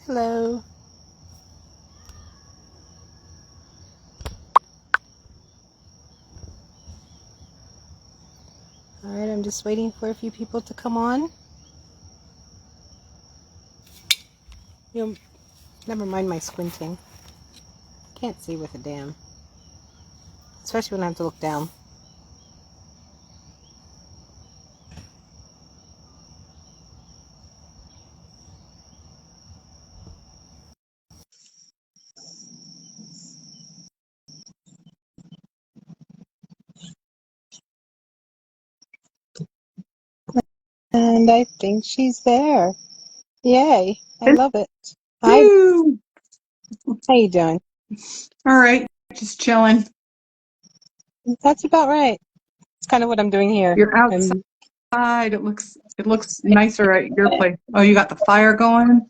Hello. All right, I'm just waiting for a few people to come on. You'll never mind my squinting. Can't see with a damn, especially when I have to look down. And I think she's there. Yay! I love it. Hi. Woo! How you doing? All right, just chilling. That's about right. It's kind of what I'm doing here. You're outside. It looks nicer at your place. Oh, you got the fire going?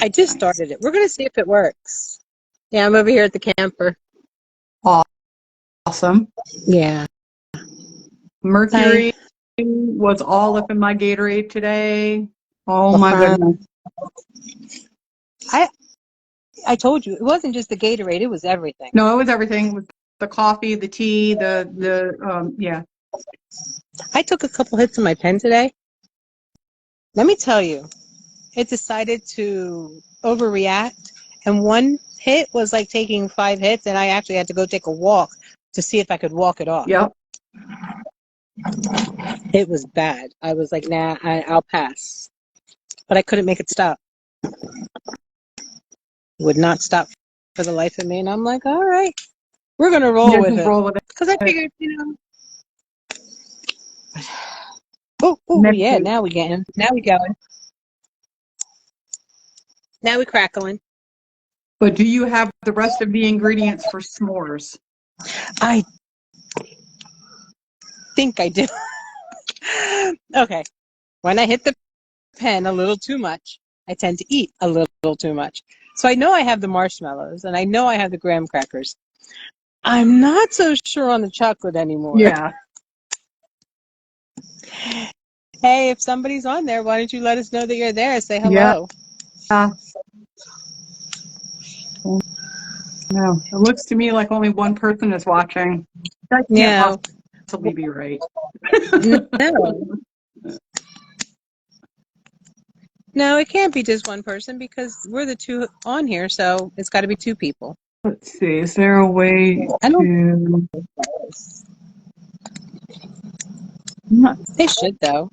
I just Nice. started it. We're gonna see if it works. Yeah, I'm over here at the camper. Awesome. Yeah. Mercury was all up in my Gatorade today. Oh my Uh-huh. goodness. I told you it wasn't just the Gatorade. It was everything. No, it was everything. It was the coffee, the tea, yeah. I took a couple hits of my pen today. Let me tell you, it decided to overreact, and one hit was like taking 5 hits, and I actually had to go take a walk to see if I could walk it off. Yep. It was bad. I was like, nah, I'll pass. But I couldn't make it stop. Would not stop for the life of me, and I'm like, all right, we're going to roll Yeah, with just it. roll with it. Because I figured, oh, Next yeah, week. now we going. Now we crackling. But do you have the rest of the ingredients for s'mores? I think I do. Okay. When I hit the pen a little too much, I tend to eat a little too much. So I know I have the marshmallows and I know I have the graham crackers. I'm not so sure on the chocolate anymore. Yeah. Hey, if somebody's on there, why don't you let us know that you're there? Say Yeah. hello. No, it looks to me like only one person is watching. That can't No. possibly be right. No. No, it can't be just one person because we're the two on here, so it's got to be two people. Let's see, is there a way I don't. to... Not... They should though.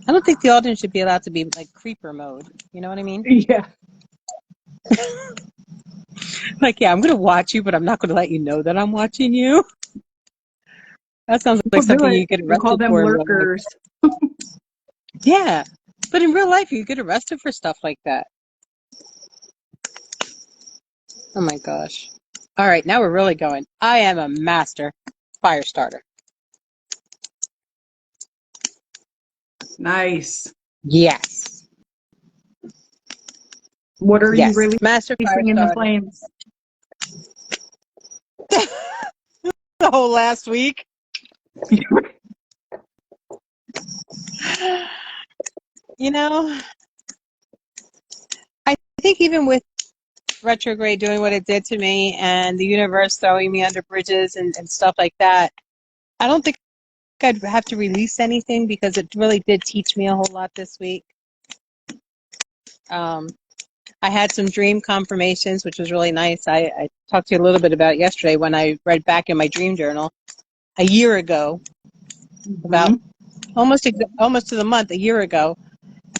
I don't think the audience should be allowed to be like creeper mode. You know what I mean? Yeah. Like, yeah, I'm going to watch you, but I'm not going to let you know that I'm watching you. That sounds like People do something it. you get We call arrested them for in real life. lurkers. Yeah, but in real life, you get arrested for stuff like that. Oh my gosh. All right, now we're really going. I am a master fire starter. Nice. Yes. What are you Yes. releasing Master fire in the starter. flames? The whole last week. You know, I think even with retrograde doing what it did to me and the universe throwing me under bridges and stuff like that, I don't think I'd have to release anything because it really did teach me a whole lot this week. I had some dream confirmations, which was really nice. I talked to you a little bit about yesterday when I read back in my dream journal a year ago, about almost to the month, a year ago.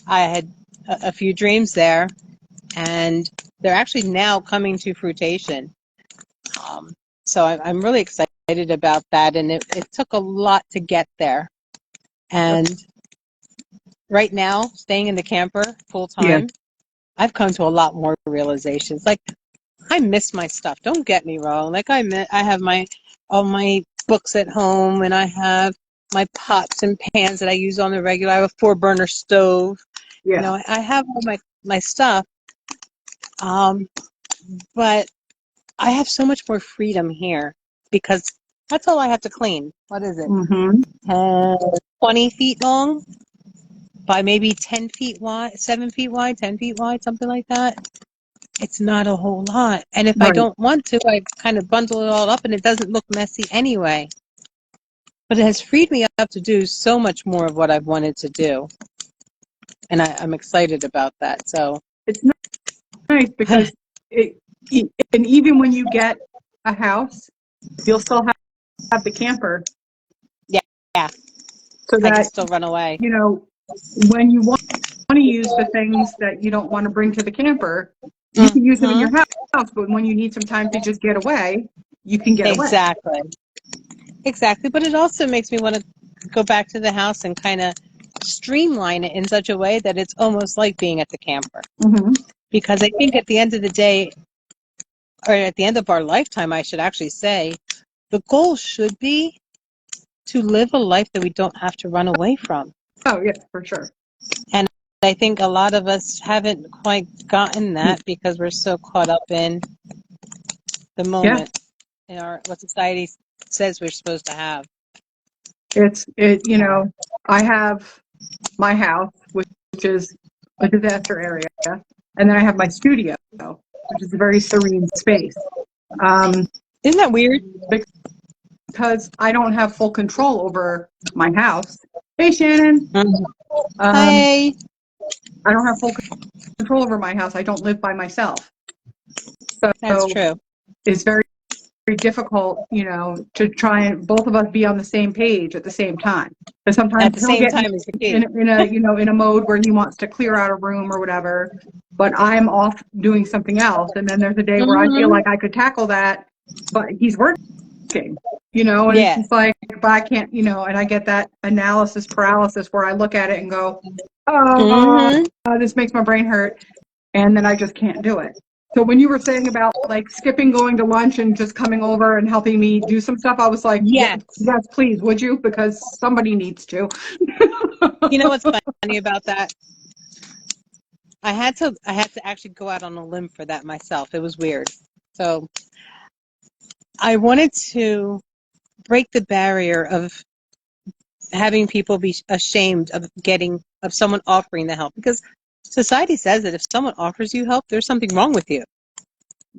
I had a few dreams there, and they're actually now coming to fruition. So I'm really excited about that, and it took a lot to get there. And right now, staying in the camper full Yeah. time, I've come to a lot more realizations. Like, I miss my stuff. Don't get me wrong. Like, I have all my books at home, and I have my pots and pans that I use on the regular. I have a 4-burner stove. Yeah. You know, I have all my stuff. But I have so much more freedom here because that's all I have to clean. What is it? 20 feet long? by maybe 10 feet wide, 7 feet wide, 10 feet wide, something like that. It's not a whole lot. And if I Right. don't want to, I kind of bundle it all up and it doesn't look messy anyway. But it has freed me up to do so much more of what I've wanted to do. And I'm excited about that. So It's nice because and even when you get a house, you'll still have the camper. yeah, So I can that, still run away. you know, when you want to use the things that you don't want to bring to the camper, you can use them in your house, but when you need some time to just get away, you can get away. Exactly. But it also makes me want to go back to the house and kind of streamline it in such a way that it's almost like being at the camper. Mm-hmm. Because I think at the end of the day, or at the end of our lifetime, I should actually say, the goal should be to live a life that we don't have to run away from. Oh, yeah, for sure. And I think a lot of us haven't quite gotten that because we're so caught up in the moment, in what society says we're supposed to have. I have my house, which is a disaster area, and then I have my studio, which is a very serene space. Isn't that weird? Because I don't have full control over my house. Hey, Shannon. Hey. I don't have full control over my house. I don't live by myself. So that's true. It's very, very difficult, to try and both of us be on the same page at the same time. But sometimes at the same time is the key. in a mode where he wants to clear out a room or whatever, but I'm off doing something else. And then there's a day where I feel like I could tackle that, but he's working. And it's just like, but I can't, and I get that analysis paralysis where I look at it and go, this makes my brain hurt. And then I just can't do it. So when you were saying about like skipping going to lunch and just coming over and helping me do some stuff, I was like, yes, please, would you? Because somebody needs to. You know what's funny about that? I had to actually go out on a limb for that myself. It was weird. So I wanted to break the barrier of having people be ashamed of someone offering the help, because society says that if someone offers you help, there's something wrong with you.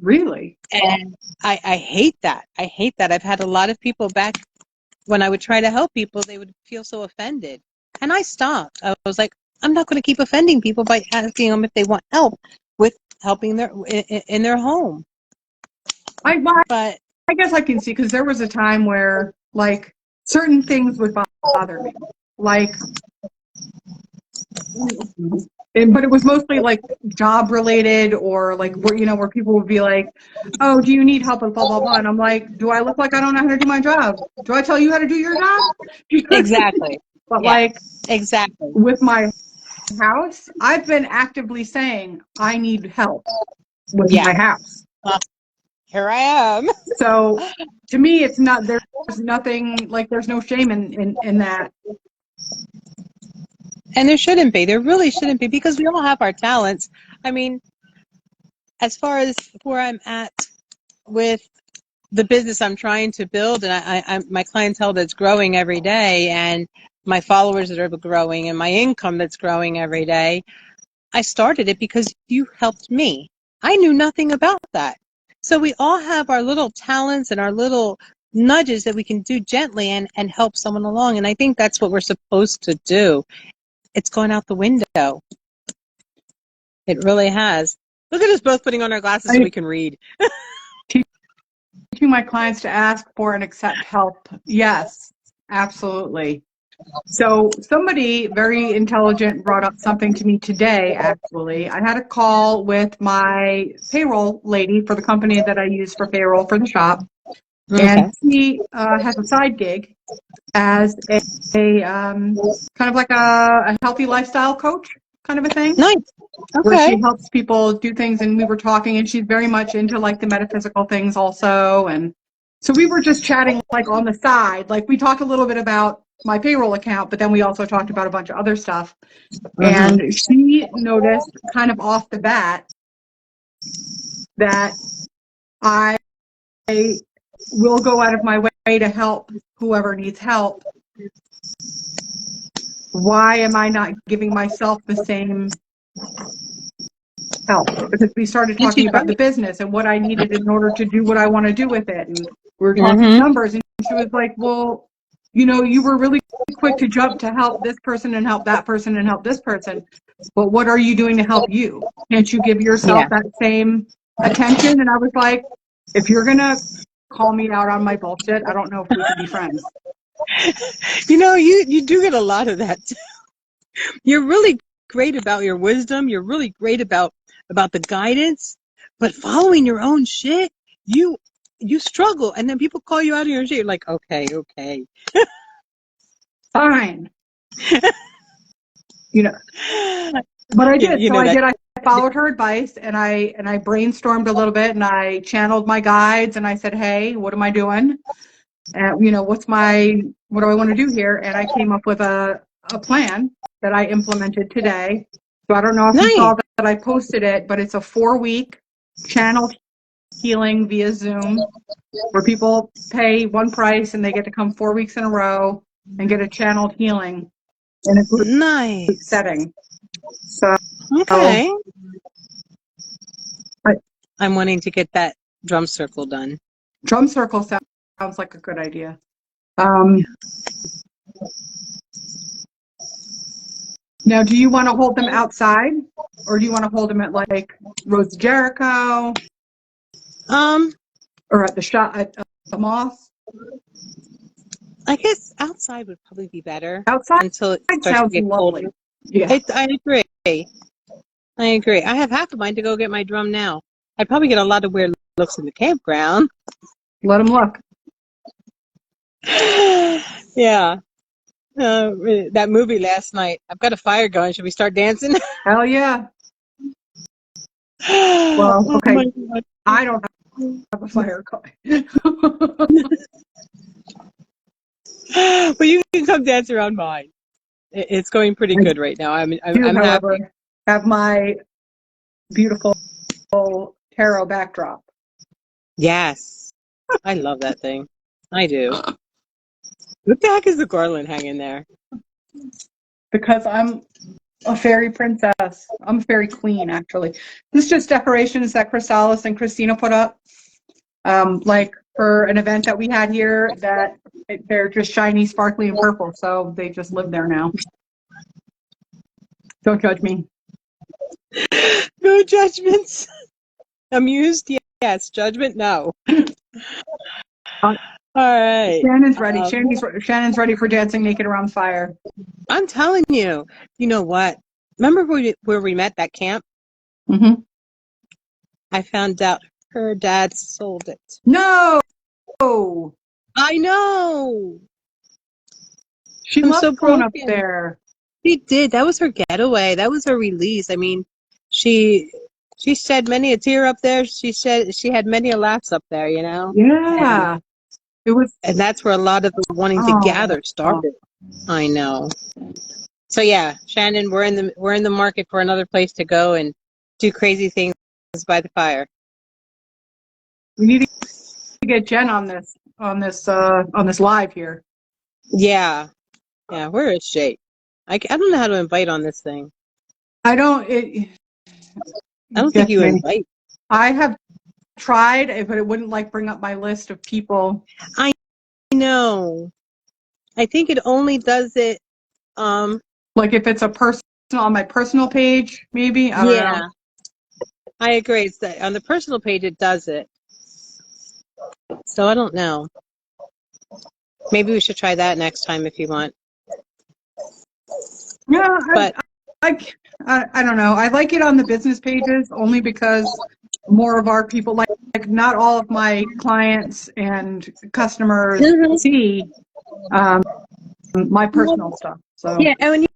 Really? And I hate that. I hate that. I've had a lot of people back when I would try to help people, they would feel so offended. And I stopped. I was like, I'm not going to keep offending people by asking them if they want help with helping in their home. I guess I can see, because there was a time where like certain things would bother me, like, but it was mostly like job related, or like where people would be like, oh, do you need help with blah blah blah, and I'm like, do I look like I don't know how to do my job? Do I tell you how to do your job? Exactly. But exactly with my house, I've been actively saying I need help with my house. Here I am. So to me, it's not, there's nothing, like there's no shame in that. And there shouldn't be. There really shouldn't be, because we all have our talents. I mean, as far as where I'm at with the business I'm trying to build, and I my clientele that's growing every day, and my followers that are growing, and my income that's growing every day, I started it because you helped me. I knew nothing about that. So we all have our little talents and our little nudges that we can do gently and help someone along. And I think that's what we're supposed to do. It's gone out the window. It really has. Look at us both putting on our glasses so we can read. Teaching my clients to ask for and accept help. Yes, absolutely. So somebody very intelligent brought up something to me today, actually. I had a call with my payroll lady for the company that I use for payroll for the shop. Okay. And she has a side gig as a kind of like a healthy lifestyle coach kind of a thing. Nice. Okay. Where she helps people do things, and we were talking, and she's very much into like the metaphysical things also. And so we were just chatting like on the side, like we talked a little bit about my payroll account, but then we also talked about a bunch of other stuff. And she noticed kind of off the bat that I will go out of my way to help whoever needs help. why am I not giving myself the same help? Because we started Yes, talking she's about the right. business and what I needed in order to do what I want to do with it. And we were talking Mm-hmm. numbers, and she was like, well, you were really quick to jump to help this person and help that person and help this person. But what are you doing to help you? Can't you give yourself Yeah. that same attention? And I was like, if you're going to call me out on my bullshit, I don't know if we can be friends. You do get a lot of that. You're really great about your wisdom. You're really great about the guidance, but following your own shit, you struggle, and then people call you out of your shit. You're like, okay. Fine. But I did. You So know I that. did. I followed her advice, and I brainstormed a little bit, and I channeled my guides, and I said, hey, what am I doing? What do I want to do here? And I came up with a plan that I implemented today. So I don't know if you Nice. saw that I posted it, but it's a 4-week channel healing via Zoom where people pay one price and they get to come 4 weeks in a row and get a channeled healing in a group Nice. setting. So Okay. I, I'm wanting to get that drum circle done. drum circle sounds like a good idea. Um, Now, do you want to hold them outside, or do you want to hold them at like Rose Jericho, Um, or at the shop at the Moss? I guess outside would probably be better Outside until it starts to sounds get colder. lovely. Yeah, I agree. I agree. I have half of mine to go get my drum now. I probably get a lot of weird looks in the campground. let them look. Yeah. That movie last night. I've got a fire going. Should we start dancing? Hell yeah. Well, Oh okay. my God. I don't have a fire going. Well, you can come dance around mine. It's going pretty I good right now. do, I'm happy. however, have my beautiful tarot backdrop Yes. I love that thing. I do. What the heck is the garland hanging there? because I'm a fairy princess. I'm a fairy queen, actually. This is just decorations that Chrysalis and Christina put up. Like for an event that we had here, they're just shiny, sparkly, and purple. So they just live there now. Don't judge me. No judgments. Amused? Yes. Judgment? No. Uh, All right. Shannon's ready. Shannon's ready for dancing naked around the fire. I'm telling you. You know what? Remember where we met, that camp? Mm-hmm. I found out her dad sold it. No, I know. she I'm loves so going up broken. there. She did. That was her getaway. That was her release. I mean, she shed many a tear up there. She had many a laughs up there, Yeah, it was. And that's where a lot of the wanting to Oh, gather started. I know. So yeah, Shannon, we're in the market for another place to go and do crazy things by the fire. we need to get Jen on this live here. Yeah. Yeah, where is Jake? I don't know how to invite on this thing. I don't. I don't think Gets you me. invite. I have tried, but it wouldn't like bring up my list of people. I know. I think it only does it. Like if it's a person on my personal page, maybe. I don't know. Yeah, I agree. It's on the personal page it does it. So I don't know. Maybe we should try that next time if you want. Yeah, But I don't know. I like it on the business pages only because more of our people like not all of my clients and customers see my personal stuff. So yeah, and when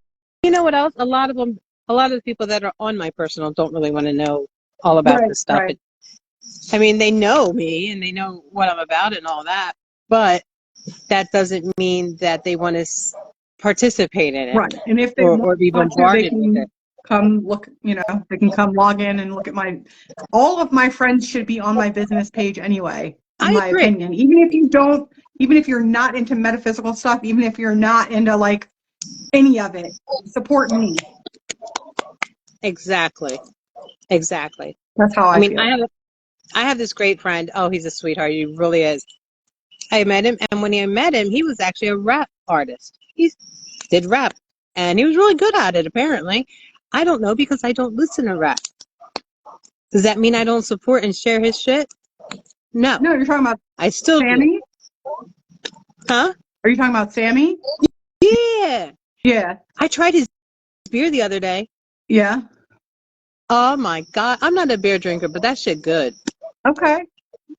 you know what else? A lot of the people that are on my personal don't really want to know all about this stuff. right. I mean, they know me and they know what I'm about and all that, but that doesn't mean that they want to participate in it, Right. And if they or be want to, they bombarded with it. can come look, they can come log in and look at all of my friends should be on my business page anyway, in I my agree. opinion. Even if you're not into metaphysical stuff, even if you're not into like any of it. Support me. Exactly. That's how I mean, feel. I have this great friend. Oh, he's a sweetheart. He really is. I met him, and when I met him, he was actually a rap artist. He did rap, and he was really good at it, apparently. I don't know, because I don't listen to rap. Does that mean I don't support and share his shit? No. No, you're talking about I still Sammy? do. Huh? Are you talking about Sammy? Yeah. Yeah. I tried his beer the other day. Yeah. Oh, my God. I'm not a beer drinker, but that shit good. Okay.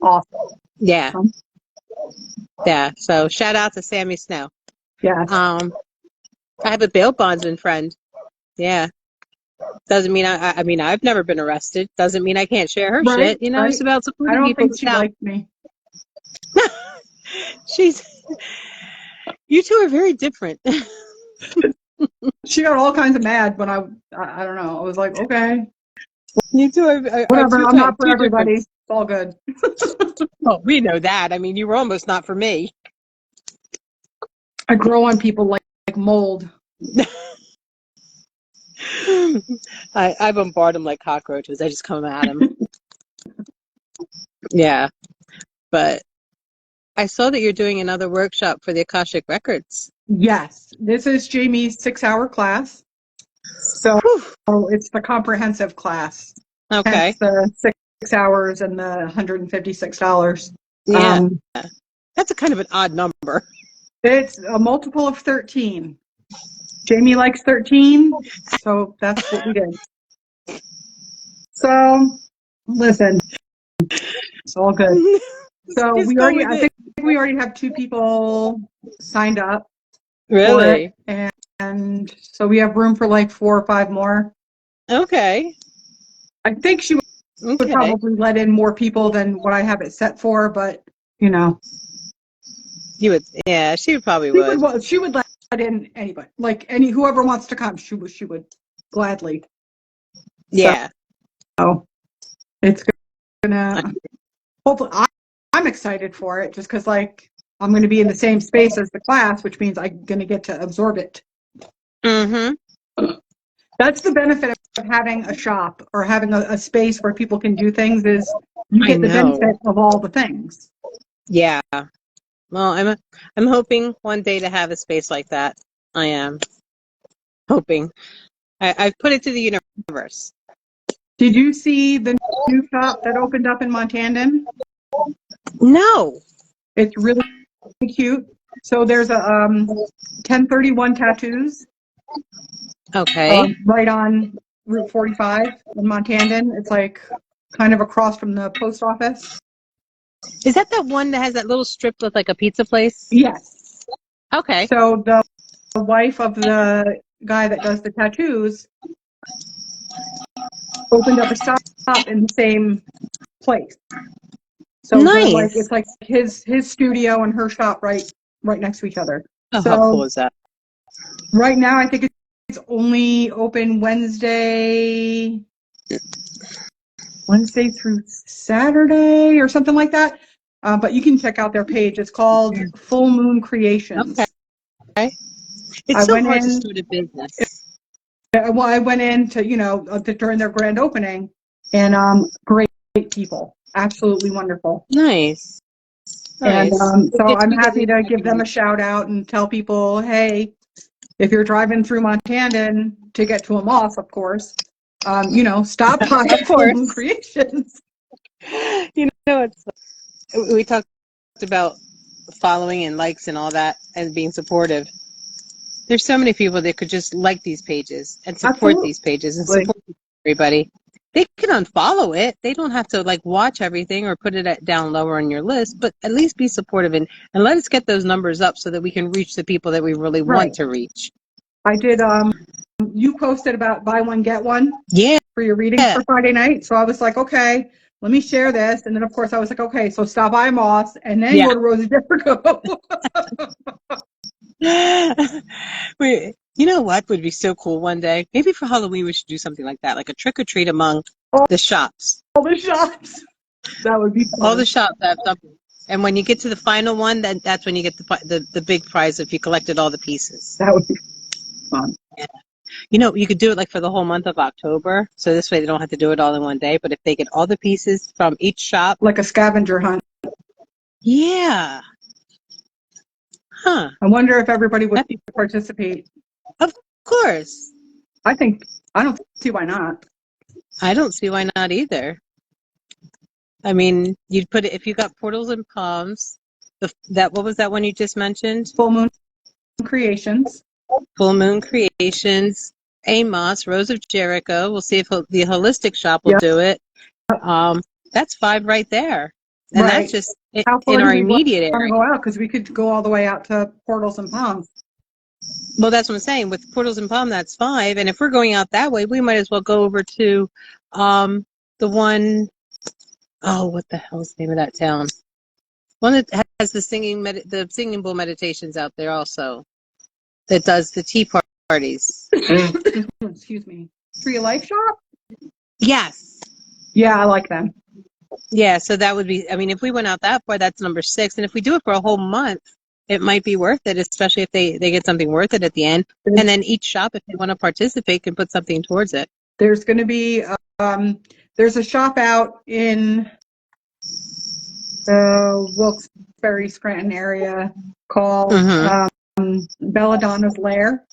Awesome. Yeah. Yeah. So shout out to Sammy Snow. Yeah. I have a bail bondsman friend. Yeah. Doesn't mean I mean, I've never been arrested. Doesn't mean I can't share her shit. You know, it's about I supporting don't people. think she likes me. You two are very different. She got all kinds of mad when I don't know. I was like, okay, You two are whatever. two I'm not for two everybody. different. It's all good. Well, we know that. I mean, you were almost not for me. I grow on people like mold. I bombard them like cockroaches. I just come at them. Yeah. But I saw that you're doing another workshop for the Akashic Records. Yes, this is Jamie's 6-hour class. So it's the comprehensive class. Okay. Hence the 6 hours and the $156. Yeah. That's a kind of an odd number. It's a multiple of 13. Jamie likes 13, so that's what we did. So, listen, it's all good. So I think we already have 2 people signed up. Really? For it, and so we have room for like 4 or 5 more. Okay. I think she would probably let in more people than what I have it set for, but you know. You would, yeah, she probably would. She would let in anybody, like whoever wants to come. She would gladly. Yeah. So it's gonna. Hopefully, I'm excited for it, just because like I'm going to be in the same space as the class, which means I'm going to get to absorb it. Mm-hmm. That's the benefit of having a shop or having a space where people can do things, is you get the benefit of all the things. Yeah. Well, I'm hoping one day to have a space like that. I am hoping. I've put it to the universe. Did you see the new shop that opened up in Montandan? No. It's really cute. So there's a 1031 Tattoos. Okay. Right on Route 45 in Montandan. It's like kind of across from the post office. Is that the one that has that little strip with like a pizza place? Yes. Okay. So the wife of the guy that does the tattoos opened up a shop in the same place. So nice. it's like his studio and her shop right next to each other. Oh, so how cool is that? Right now, I think it's only open Wednesday through Saturday or something like that. But you can check out their page. It's called Full Moon Creations. Okay. It's so hard to start a business. Well, I went in to during their grand opening, and great people, absolutely wonderful. Nice. And so I'm happy to give them a shout out and tell people, hey, if you're driving through Montandan to get to Amos, of course, stop by Full Moon Creations. We talked about following and likes and all that and being supportive. There's so many people that could just like these pages and support these pages and support everybody. They can unfollow it. They don't have to like watch everything or put it down lower on your list, but at least be supportive and let us get those numbers up so that we can reach the people that we really want to reach. I did. You posted about buy one get one. Yeah. For your readings for Friday night. So I was like, okay, let me share this. And then of course I was like, okay, so stop by Moss and then go to Rosie Jericho. You know what would be so cool one day? Maybe for Halloween we should do something like that, like a trick or treat among the shops. All the shops. That would be fun. All the shops have something. And when you get to the final one, then that's when you get the big prize if you collected all the pieces. That would be fun. Yeah. You know, you could do it like for the whole month of October. So this way they don't have to do it all in one day. But if they get all the pieces from each shop. Like a scavenger hunt. Yeah. Huh. I wonder if everybody would participate. Of course. I don't see why not. I don't see why not either. I mean, you'd put it, if you got Portals and Palms, what was that one you just mentioned? Full Moon Creations. Full Moon Creations, Amos, Rose of Jericho. We'll see if the Holistic Shop will do it. That's 5 right there. And that's just in our immediate area. Go out? Because we could go all the way out to Portals and Palms. Well, that's what I'm saying. With Portals and Palm, that's 5. And if we're going out that way, we might as well go over to the one, what the hell's the name of that town? One that has the singing bowl meditations out there also. That does the tea parties. Excuse me. Tree of Life shop? Yes. Yeah, I like them. Yeah, so that would be, I mean, if we went out that far, that's number 6. And if we do it for a whole month, it might be worth it, especially if they get something worth it at the end. And then each shop, if they want to participate, can put something towards it. There's going to be, there's a shop out in the Wilkes-Barre, Scranton area called Belladonna's Lair.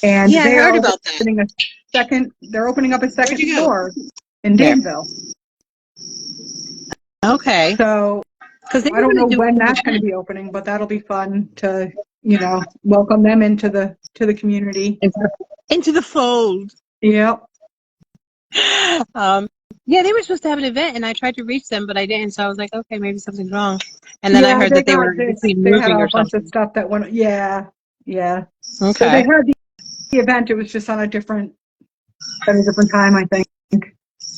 And yeah, I heard about that. They're opening up a second store in Danville. Okay. So I don't know when that's going to be opening, but that'll be fun to, welcome them into the community. Into the fold. Yep. Yeah, they were supposed to have an event, and I tried to reach them, but I didn't. So I was like, okay, maybe something's wrong. And then I heard that they were moving or something. Bunch of stuff that went. Yeah. Okay. So they had the event. It was just on a different time, I think.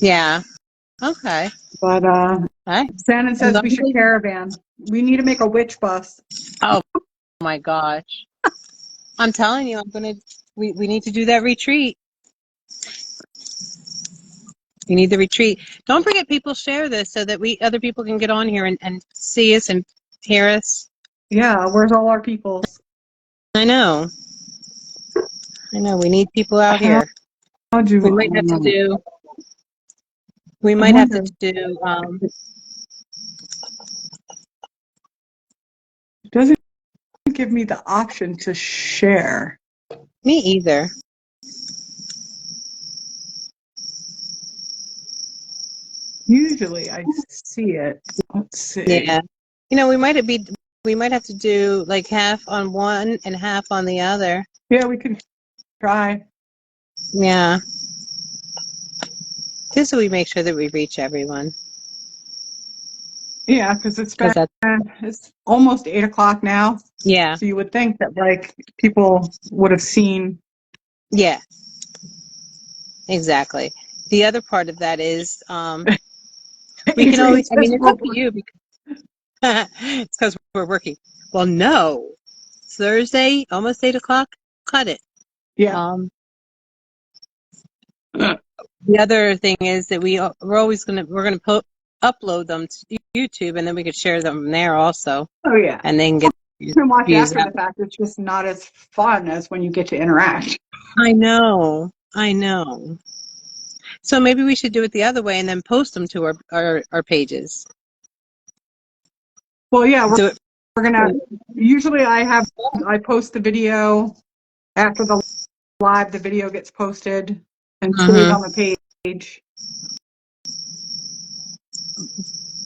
Yeah. Okay. But Shannon says we should caravan. We need to make a witch bus. Oh my gosh! I'm telling you, we need to do that retreat. We need the retreat. Don't forget, people share this so that other people can get on here and see us and hear us. Yeah, where's all our peoples? I know. We need people out here. We might have to do. It doesn't give me the option to share. Me either. Usually I see it. Let's see. Yeah. We might have to do like half on one and half on the other. Yeah, we could try. Yeah. Just so we make sure that we reach everyone. Yeah, because it's almost 8 o'clock now. Yeah. So you would think that people would have seen. Yeah. Exactly. The other part of that is we can always. I mean, it's up to you because it's because we're working. Well, no, Thursday, almost 8 o'clock. Cut it. Yeah. The other thing is that we're gonna upload them to YouTube, and then we could share them there also. Oh yeah. And then get. You can watch after the fact. It's just not as fun as when you get to interact. I know. So maybe we should do it the other way and then post them to our pages. Well, yeah, we're gonna. Usually, I post the video after the live. The video gets posted and saved on the page.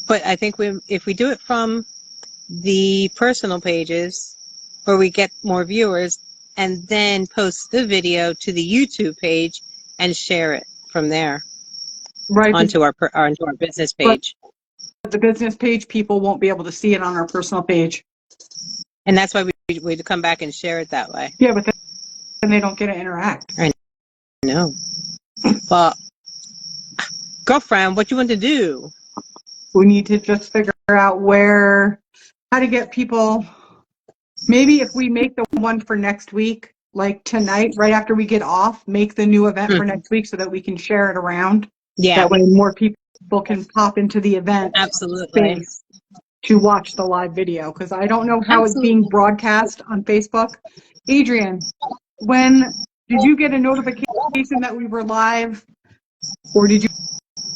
But I think if we do it from the personal pages, where we get more viewers, and then post the video to the YouTube page and share it from there, right, onto our business page. But the business page, people won't be able to see it on our personal page, and that's why we'd come back and share it that way. Yeah, but then they don't get to interact. I know. But girlfriend, what you want to do? We need to just figure out how to get people. Maybe if we make the one for next week, like tonight, right after we get off, make the new event for next week so that we can share it around. Yeah. That way more people can pop into the event. Absolutely. To watch the live video, because I don't know how it's being broadcast on Facebook. Adrian, did you get a notification that we were live, or did you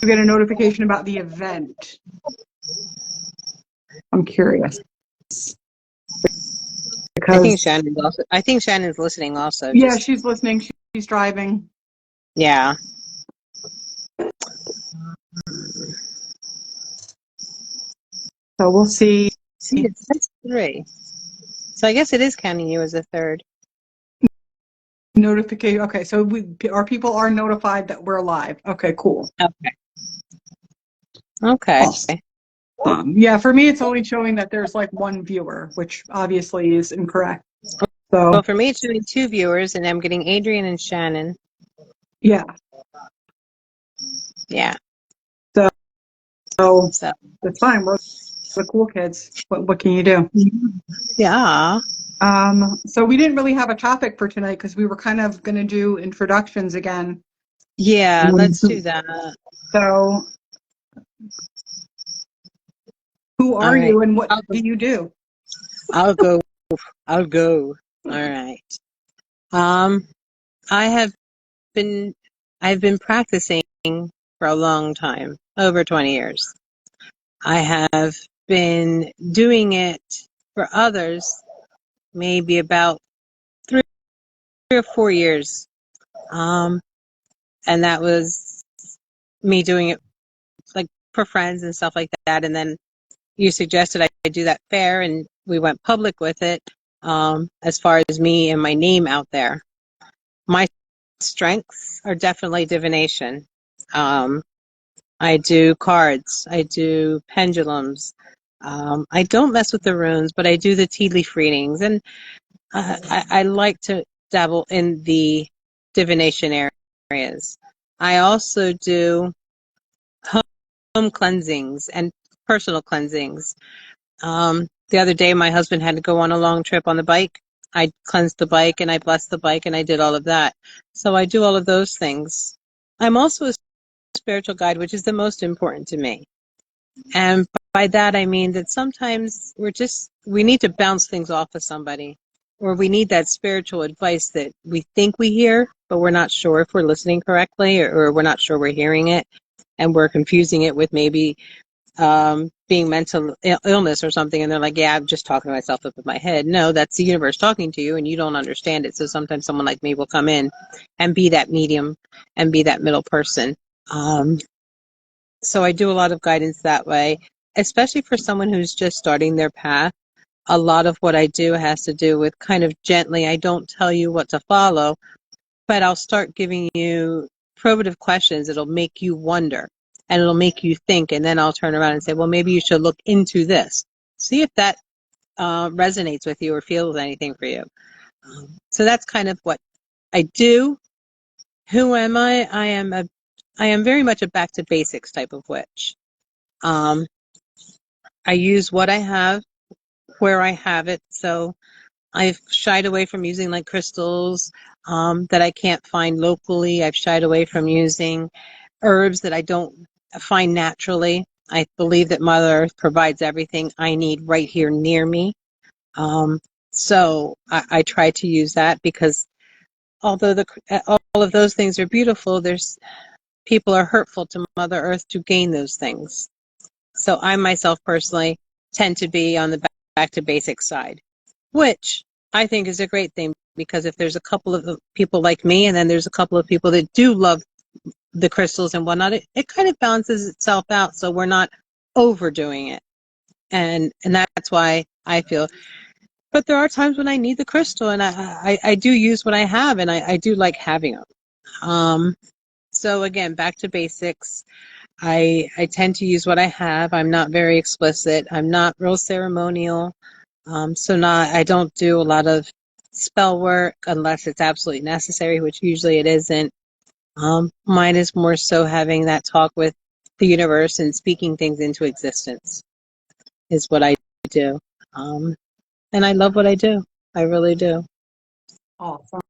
get a notification about the event? I'm curious. Because I think Shannon's listening also. yeah, she's listening. She's driving. Yeah. So we'll see. See, that's 3. So I guess it is counting you as a third. Notification. Okay, so our people are notified that we're live. Okay, cool. Okay. Okay. Awesome. Yeah, for me, it's only showing that there's like 1 viewer, which obviously is incorrect. So Well, for me, it's showing 2 viewers, and I'm getting Adrian and Shannon. yeah. Yeah. So that's fine. We're the cool kids. What can you do? Yeah. So we didn't really have a topic for tonight because we were kind of going to do introductions again. Yeah, let's do that. So who are you and what do you do? I'll go. All right. I've been practicing for a long time, over 20 years. I have been doing it for others maybe about 3 or 4 years. And that was me doing it like for friends and stuff like that. And then you suggested I do that fair, and we went public with it, as far as me and my name out there. My strengths are definitely divination. I do cards. I do pendulums. I don't mess with the runes, but I do the tea leaf readings. And I like to dabble in the divination areas. I also do home cleansings and personal cleansings. The other day, my husband had to go on a long trip on the bike. I cleansed the bike and I blessed the bike and I did all of that. So I do all of those things. I'm also a spiritual guide, which is the most important to me. And by that, I mean that sometimes we need to bounce things off of somebody, or we need that spiritual advice that we think we hear, but we're not sure if we're listening correctly, or we're not sure we're hearing it, and we're confusing it with maybe being mental illness or something, and they're like, yeah, I'm just talking to myself up in my head. No, that's the universe talking to you and you don't understand it. So sometimes someone like me will come in and be that medium and be that middle person. So I do a lot of guidance that way, especially for someone who's just starting their path. A lot of what I do has to do with kind of gently, I don't tell you what to follow, but I'll start giving you probative questions. It'll make you wonder. And it'll make you think, and then I'll turn around and say, well, maybe you should look into this. See if that resonates with you or feels anything for you. So that's kind of what I do. Who am I? I am very much a back to basics type of witch. I use what I have where I have it. So I've shied away from using like crystals that I can't find locally. I've shied away from using herbs that I don't find naturally. I believe that Mother Earth provides everything I need right here near me. So I try to use that, because although all of those things are beautiful, people are hurtful to Mother Earth to gain those things. So I myself personally tend to be on the back to basics side, which I think is a great thing, because if there's a couple of people like me, and then there's a couple of people that do love the crystals and whatnot, it kind of balances itself out, so we're not overdoing it. And that's why I feel. But there are times when I need the crystal, and I do use what I have, and I do like having them. So again, back to basics. I tend to use what I have. I'm not very explicit. I'm not real ceremonial. I don't do a lot of spell work unless it's absolutely necessary, which usually it isn't. Mine is more so having that talk with the universe and speaking things into existence is what I do. And I love what I do. I really do. Awesome.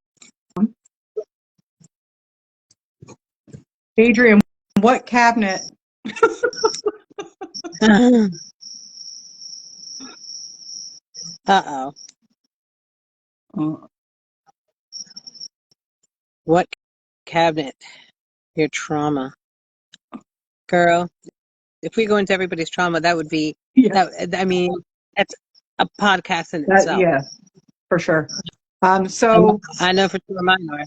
Adrian, what cabinet? Uh-oh. What cabinet? Your trauma. Girl, if we go into everybody's trauma, that would be, Yeah. that. I mean, that's a podcast in itself. Yeah, for sure. So I know for sure mine are.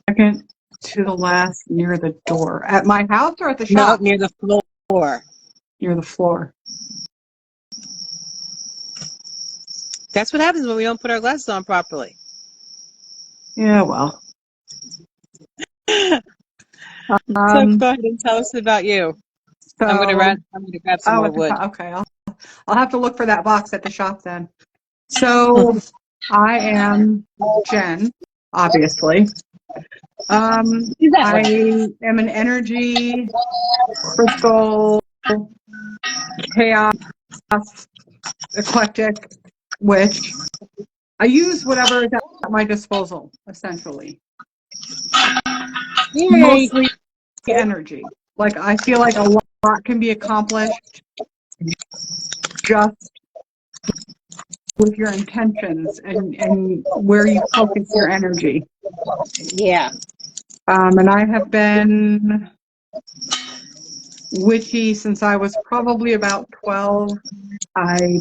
second to the last near the door. At my house or at the No, shop? near the floor. Near the floor. That's what happens when we don't put our glasses on properly. Yeah, well. So go ahead and tell us about you. So I'm gonna grab some more wood. Okay, I'll have to look for that box at the shop then. So I am Jen, obviously. I am an energy, crystal, chaos, eclectic witch. I use whatever is at my disposal, essentially. Yay. Mostly energy. Like, I feel like a lot can be accomplished just with your intentions and where you focus your energy. Yeah. And I have been witchy since I was probably about 12. I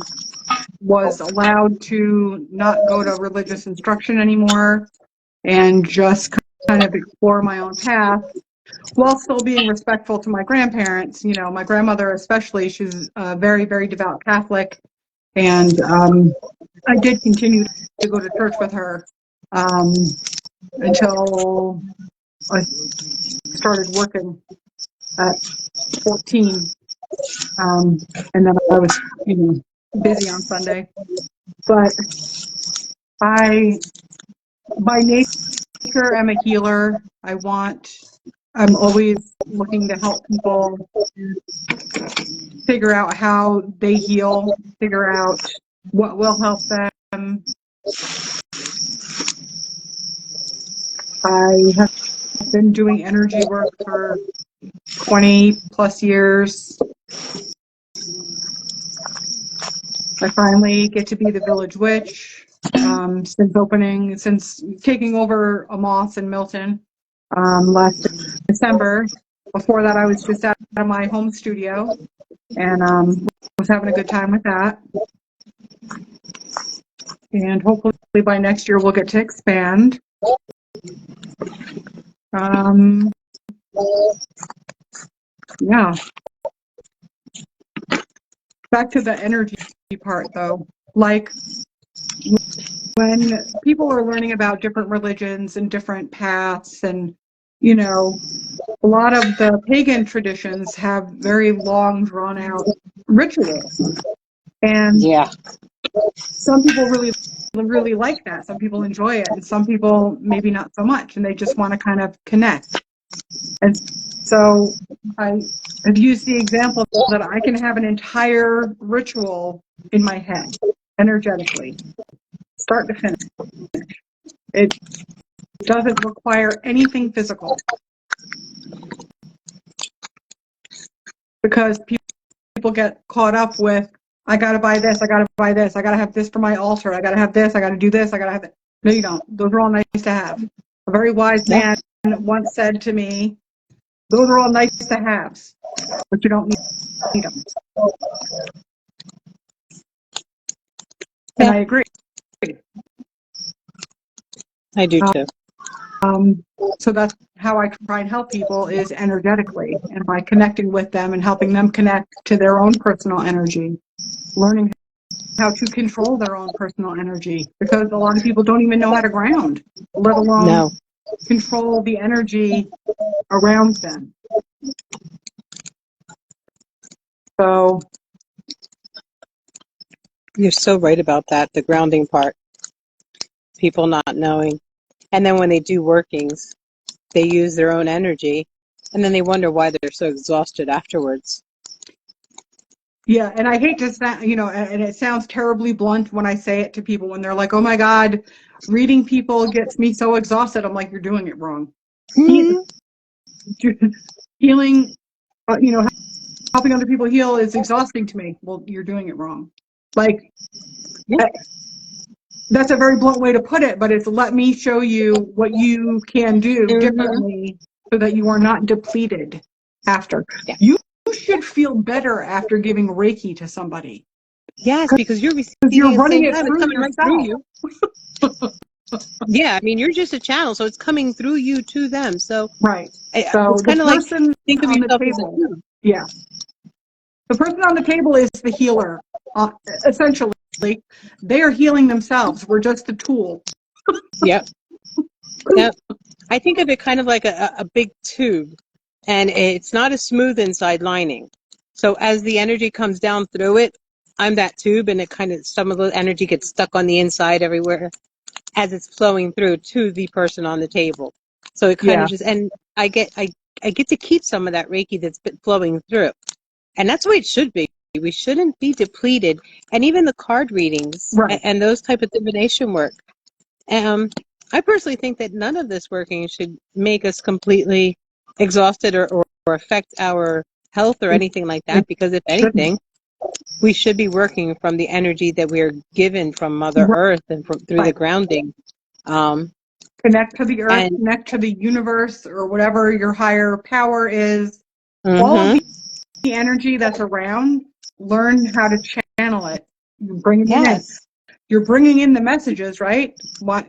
was allowed to not go to religious instruction anymore and just kind of explore my own path while still being respectful to my grandparents. You know, my grandmother especially, she's a very, very devout Catholic. And I did continue to go to church with her until I started working at 14. And then I was, busy on Sunday. But I, by nature, am a healer. I'm always looking to help people figure out how they heal, figure out what will help them. I have been doing energy work for 20 plus years. I finally get to be the village witch since taking over Amos and Milton last December. Before that, I was just out of my home studio and was having a good time with that. And hopefully by next year, we'll get to expand. Yeah. Back to the energy part, though. Like, when people are learning about different religions and different paths, and, a lot of the pagan traditions have very long, drawn-out rituals. And yeah, some people really, really like that. Some people enjoy it, and some people maybe not so much, and they just want to kind of connect. And so I have used the example that I can have an entire ritual in my head, energetically, start to finish. It doesn't require anything physical. Because people get caught up with, I got to buy this, I got to buy this, I got to have this for my altar, I got to have this, I got to do this, I got to have that. No, you don't. Those are all nice to have. A very wise man once said to me, those are all nice to haves, but you don't need them. And I agree. I do too. So that's how I try and help people, is energetically, and by connecting with them and helping them connect to their own personal energy, learning how to control their own personal energy, because a lot of people don't even know how to ground, let alone control the energy around them. So You're so right about that, the grounding part. People not knowing. And then when they do workings, they use their own energy, and then they wonder why they're so exhausted afterwards. Yeah, and I hate to sound, and it sounds terribly blunt when I say it to people when they're like, oh my God, reading people gets me so exhausted. I'm like, you're doing it wrong. Healing, helping other people heal is exhausting to me. Well, you're doing it wrong. Like, that's a very blunt way to put it, but it's let me show you what you can do differently so that you are not depleted after. Yeah. You should feel better after giving Reiki to somebody. Yes, because you're Because receiving you're the running same it time. It's through coming right through yourself. you. Yeah, I mean, you're just a channel, so it's coming through you to them. So Right. So it's the kind of like person think of on the yourself as a table, tube. yeah. The person on the table is the healer, essentially. They are healing themselves. We're just a tool. Yep. Yep. I think of it kind of like a big tube, and it's not a smooth inside lining. So as the energy comes down through it, I'm that tube, and it kind of, some of the energy gets stuck on the inside everywhere as it's flowing through to the person on the table. So it kind of just, and I get to keep some of that Reiki that's been flowing through. And that's the way it should be. We shouldn't be depleted. And even the card readings and those type of divination work. I personally think that none of this working should make us completely exhausted or affect our health or anything like that. Because if anything, we should be working from the energy that we are given from Mother Earth and through the grounding. Connect to the earth, connect to the universe, or whatever your higher power is. All of the energy that's around, learn how to channel it. You bring it in. You're bringing in the messages, right? What?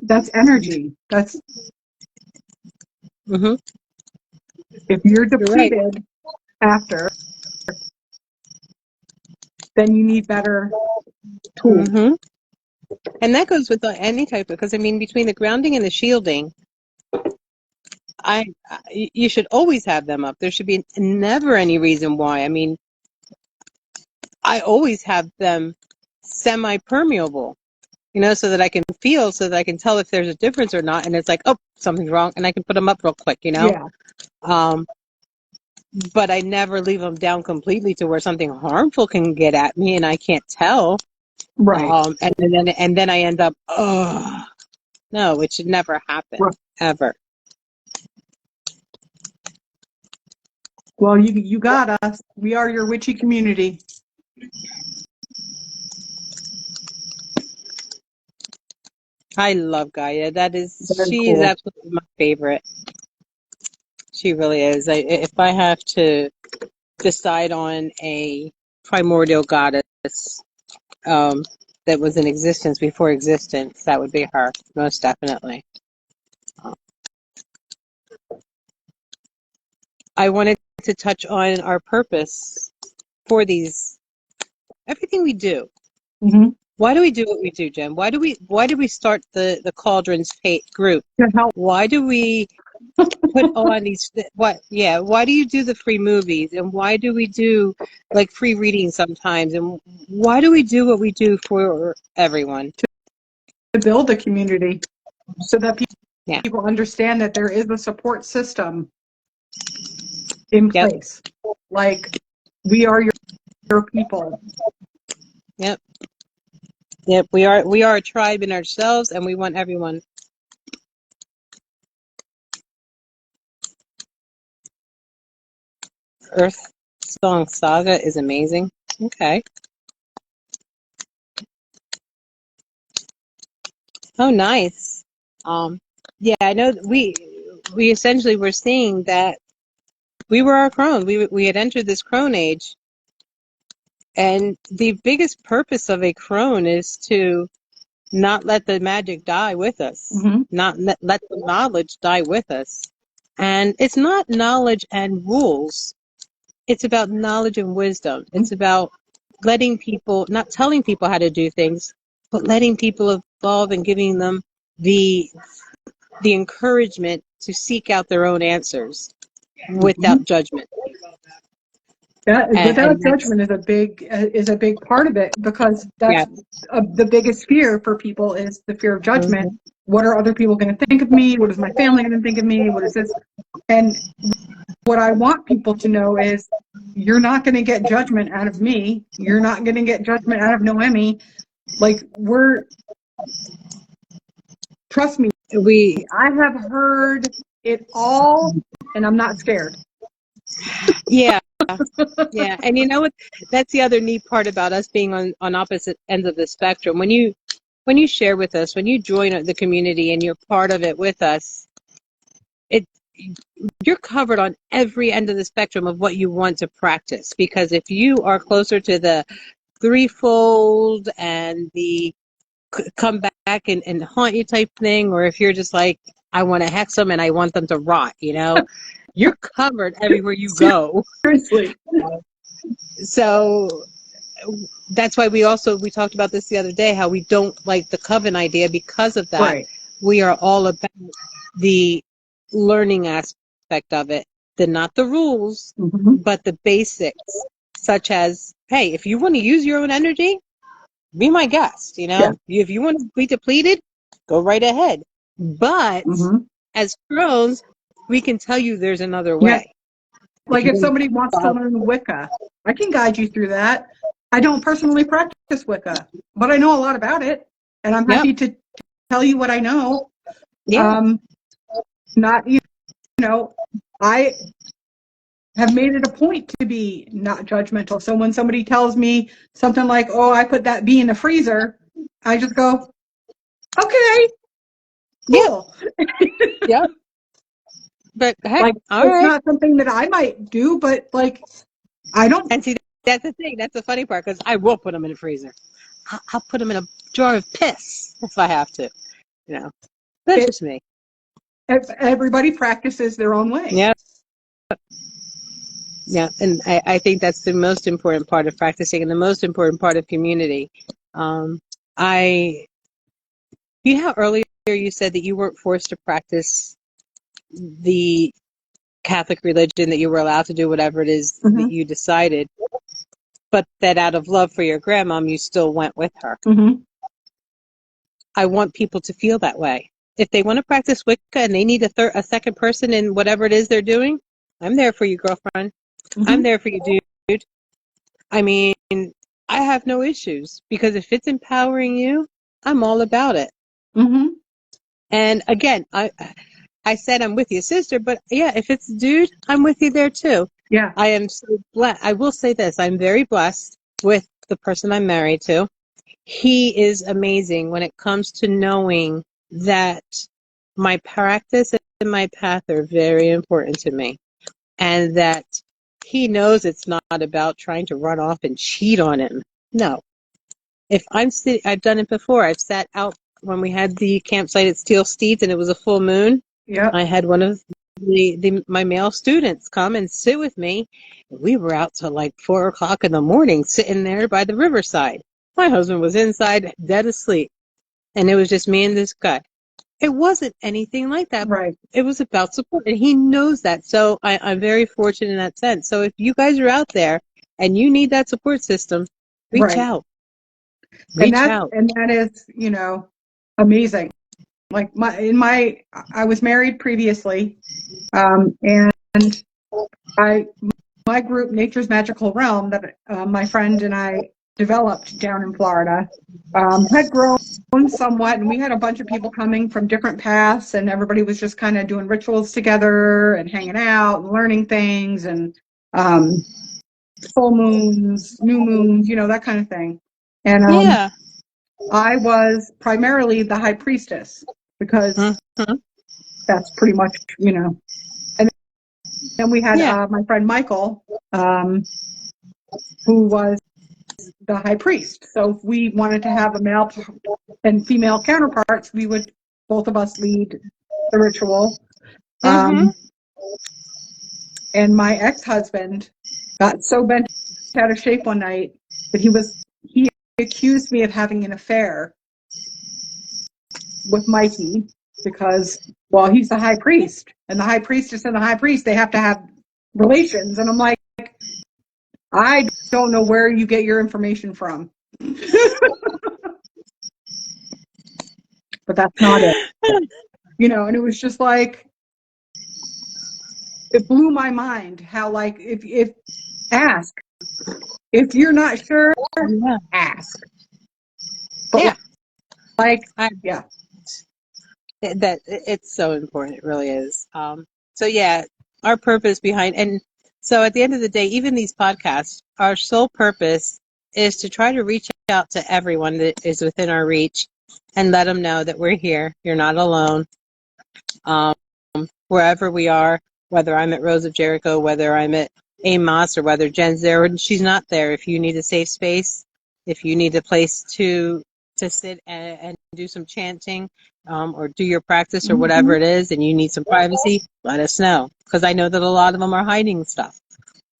That's energy. That's if you're depleted after, then you need better tools. And that goes with any type of, because I mean, between the grounding and the shielding, you should always have them up. There should be never any reason why. I mean, I always have them semi-permeable, you know, so that I can feel, so that I can tell if there's a difference or not. And it's like, oh, something's wrong, and I can put them up real quick, you know. But I never leave them down completely to where something harmful can get at me and I can't tell. And then I end up, oh no, it should never happen, ever. Well, you got us. We are your witchy community. I love Gaia. She is absolutely my favorite. She really is. If I have to decide on a primordial goddess that was in existence before existence, that would be her, most definitely. I wanted to touch on our purpose for everything we do. Why do we do what we do, Jen? Why do we start the Cauldrons group? Why do we put on why do you do the free movies, and why do we do like free readings sometimes, and why do we do what we do for everyone? To build a community so that people understand that there is a support system in place. Like, we are your people. Yep, we are a tribe in ourselves, and we want everyone. Earth Song Saga is amazing. Okay. Oh, nice. Yeah, I know we essentially were seeing that we were our crone. We had entered this crone age, and the biggest purpose of a crone is to not let the magic die with us, not let the knowledge die with us. And it's not knowledge and rules. It's about knowledge and wisdom. It's about letting people, not telling people how to do things, but letting people evolve and giving them the encouragement to seek out their own answers without judgment. Without judgment is a big part of it, because that's the biggest fear for people is the fear of judgment. What are other people going to think of me? What is my family going to think of me? What is this? And what I want people to know is, you're not going to get judgment out of me. You're not going to get judgment out of Noemi. Like, trust me, I have heard it all, and I'm not scared. Yeah. Yeah. And you know what? That's the other neat part about us being on opposite ends of the spectrum. When you when you share with us, when you join the community and you're part of it with us, it you're covered on every end of the spectrum of what you want to practice. Because if you are closer to the threefold and the come back and haunt you type thing, or if you're just like, I want to hex them and I want them to rot, you're covered everywhere you go. Seriously. So that's why we talked about this the other day, how we don't like the coven idea because of that. Right. We are all about the learning aspect of it, not the rules, but the basics, such as, hey, if you want to use your own energy, be my guest. Yeah. If you want to be depleted, go right ahead. But as crones, we can tell you there's another way. Yeah. Like if somebody wants to learn Wicca, I can guide you through that. I don't personally practice Wicca, but I know a lot about it, and I'm happy to tell you what I know. Yeah. I have made it a point to be not judgmental. So when somebody tells me something like, "Oh, I put that bee in the freezer," I just go, "Okay, cool." Yeah. But heck, like, all it's right. not something that I might do, but like, I don't. And see, that's the thing. That's the funny part, because I will put them in the freezer. I'll put them in a jar of piss if I have to. That's just me. Everybody practices their own way. Yeah. Yeah, and I think that's the most important part of practicing and the most important part of community. How earlier you said that you weren't forced to practice the Catholic religion, that you were allowed to do whatever it is that you decided, but that out of love for your grandmom, you still went with her. I want people to feel that way. If they want to practice Wicca and they need a second person in whatever it is they're doing, I'm there for you, girlfriend. I'm there for you, dude. I mean, I have no issues, because if it's empowering you, I'm all about it. And again, I said I'm with you, sister, but yeah, if it's dude, I'm with you there too. Yeah. I am so blessed. I will say this, I'm very blessed with the person I'm married to. He is amazing when it comes to knowing that my practice and my path are very important to me, and that he knows it's not about trying to run off and cheat on him. No. If I've done it before. I've sat out when we had the campsite at Steel Steeds and it was a full moon. Yeah. I had one of my male students come and sit with me. We were out till like 4:00 in the morning, sitting there by the riverside. My husband was inside, dead asleep, and it was just me and this guy. It wasn't anything like that. Right. It was about support, and he knows that. So I'm very fortunate in that sense. So if you guys are out there and you need that support system, reach out. And that is, amazing. Like I was married previously, and my group, Nature's Magical Realm, that my friend and I developed down in Florida, had grown somewhat, and we had a bunch of people coming from different paths, and everybody was just kind of doing rituals together and hanging out and learning things, and full moons, new moons, that kind of thing. And I was primarily the high priestess, because that's pretty much, And then we had my friend Michael, who was the high priest. So if we wanted to have a male and female counterparts, we would, both of us, lead the ritual. And my ex-husband got so bent out of shape one night that he accused me of having an affair with Mikey, because, well, he's the high priest, and the high priestess and the high priest, they have to have relations. And I'm like, I don't know where you get your information from. But that's not it. And it was just like, it blew my mind how, like, if ask. If you're not sure, ask. But that it's so important. It really is. So yeah, our purpose behind, and so at the end of the day, even these podcasts, our sole purpose is to try to reach out to everyone that is within our reach and let them know that we're here. You're not alone. Um, Wherever we are, whether I'm at Rose of Jericho, whether I'm at Amos, or whether Jen's there and she's not there, if you need a safe space, if you need a place to sit and do some chanting, or do your practice or whatever it is, and you need some privacy, let us know, because I know that a lot of them are hiding stuff.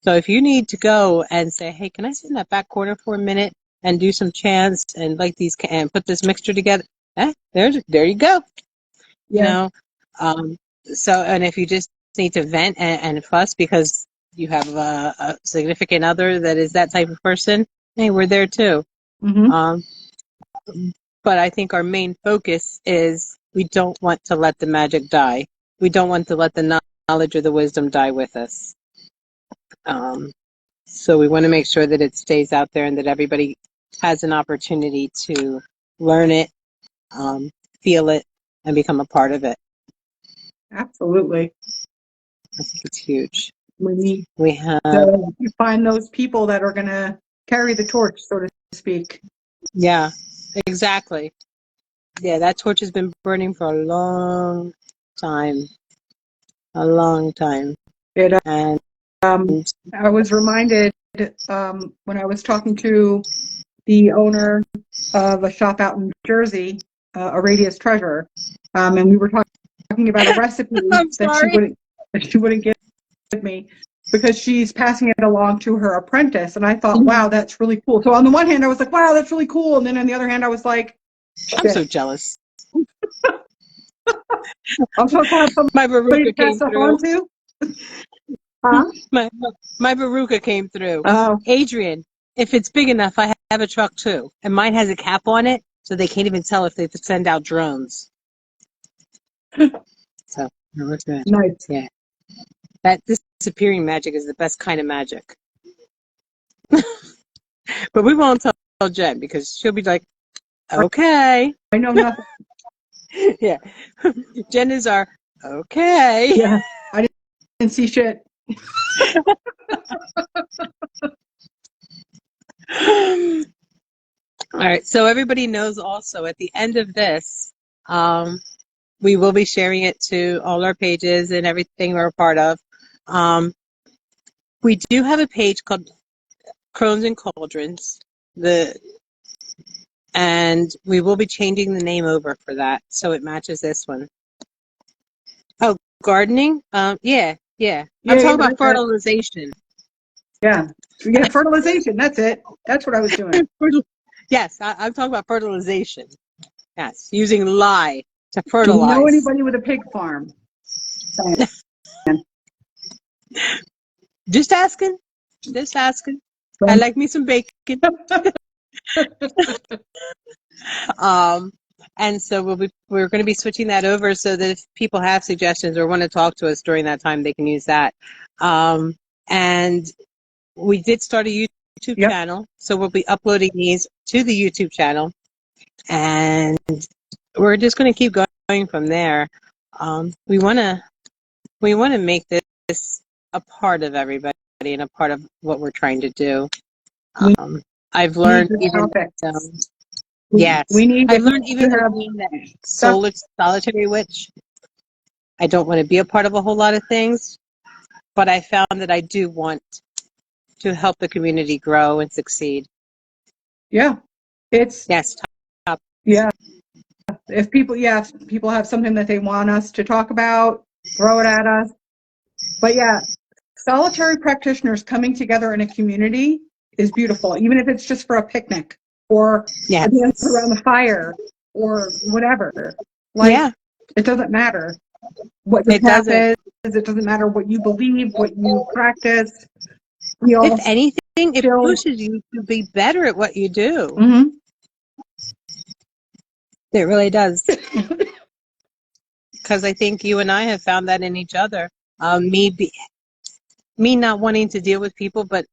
So if you need to go and say, hey, can I sit in that back corner for a minute and do some chants and like these and put this mixture together? There you go. You know, so, and if you just need to vent and fuss because you have a significant other that is that type of person, hey, we're there too. But I think our main focus is we don't want to let the magic die. We don't want to let the knowledge or the wisdom die with us. So we want to make sure that it stays out there and that everybody has an opportunity to learn it, feel it, and become a part of it. Absolutely. I think it's huge. We have to find those people that are going to carry the torch, so to speak. Yeah, exactly. Yeah, that torch has been burning for a long time. A long time. And I was reminded when I was talking to the owner of a shop out in Jersey, a Radius Treasure, and we were talking about a recipe that she wouldn't give me because she's passing it along to her apprentice. And I thought, wow, that's really cool. So on the one hand, I was like, wow, that's really cool. And then on the other hand, I was like, I'm so jealous. I'm so glad my Baruka came through. Huh? My Baruka came through. Oh. Adrian, if it's big enough, I have a truck too. And mine has a cap on it, so they can't even tell if they send out drones. So, nice. Yeah. That disappearing magic is the best kind of magic. But we won't tell Jen because she'll be like, okay. I know nothing. Yeah. Jen is our okay. Yeah. I didn't see shit. All right. So everybody knows also at the end of this, we will be sharing it to all our pages and everything we're a part of. We do have a page called Crones and Cauldrons, and we will be changing the name over for that so it matches this one. Oh, gardening? Yeah. I'm talking about fertilization. Yeah, fertilization. That's it. That's what I was doing. Yes, I'm talking about fertilization. Yes, using lye to fertilize. Do you know anybody with a pig farm? Just asking. I like me some bacon. And so we're going to be switching that over so that if people have suggestions or want to talk to us during that time, they can use that. And we did start a YouTube channel, so we'll be uploading these to the YouTube channel, and we're just going to keep going from there. We want to make this a part of everybody and a part of what we're trying to do. I've learned even yes, I've learned even being that solitary witch. I don't want to be a part of a whole lot of things, but I found that I do want to help the community grow and succeed. Yeah, it's top. Yeah, if people have something that they want us to talk about, throw it at us. But yeah, solitary practitioners coming together in a community is beautiful, even if it's just for a picnic or a dance around the fire or whatever. It doesn't matter what your path is. It doesn't matter what you believe, what you practice. If anything, it pushes you to be better at what you do. Mm-hmm. It really does. Because I think you and I have found that in each other. Me not wanting to deal with people, but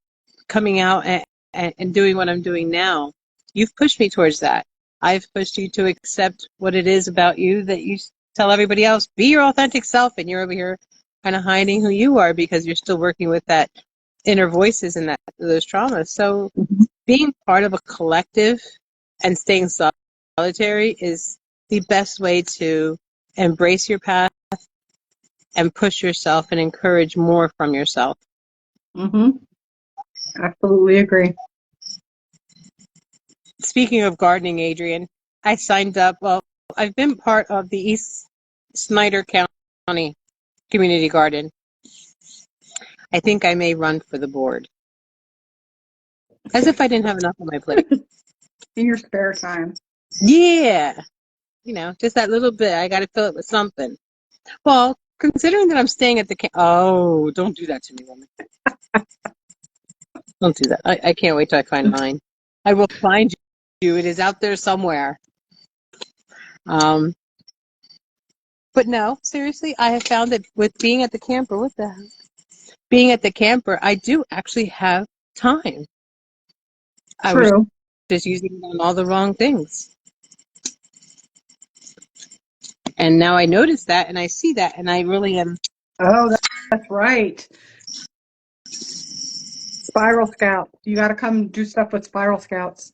coming out and doing what I'm doing now, you've pushed me towards that. I've pushed you to accept what it is about you that you tell everybody else, be your authentic self, and you're over here kind of hiding who you are because you're still working with that inner voices and those traumas. So being part of a collective and staying solitary is the best way to embrace your path and push yourself and encourage more from yourself. Mm-hmm. Absolutely agree. Speaking of gardening, Adrian, I signed up. Well, I've been part of the East Snyder County Community Garden. I think I may run for the board. As if I didn't have enough on my plate. In your spare time. Yeah. Just that little bit. I got to fill it with something. Well, considering that I'm staying at the oh, don't do that to me, woman. Don't do that. I can't wait till I find mine. I will find you. It is out there somewhere. But no, seriously, I have found that with being at the camper, being at the camper, I do actually have time. I was True. just using it on all the wrong things. And now I notice that and I see that and I really am. Oh, that's right. Spiral Scouts. You got to come do stuff with Spiral Scouts.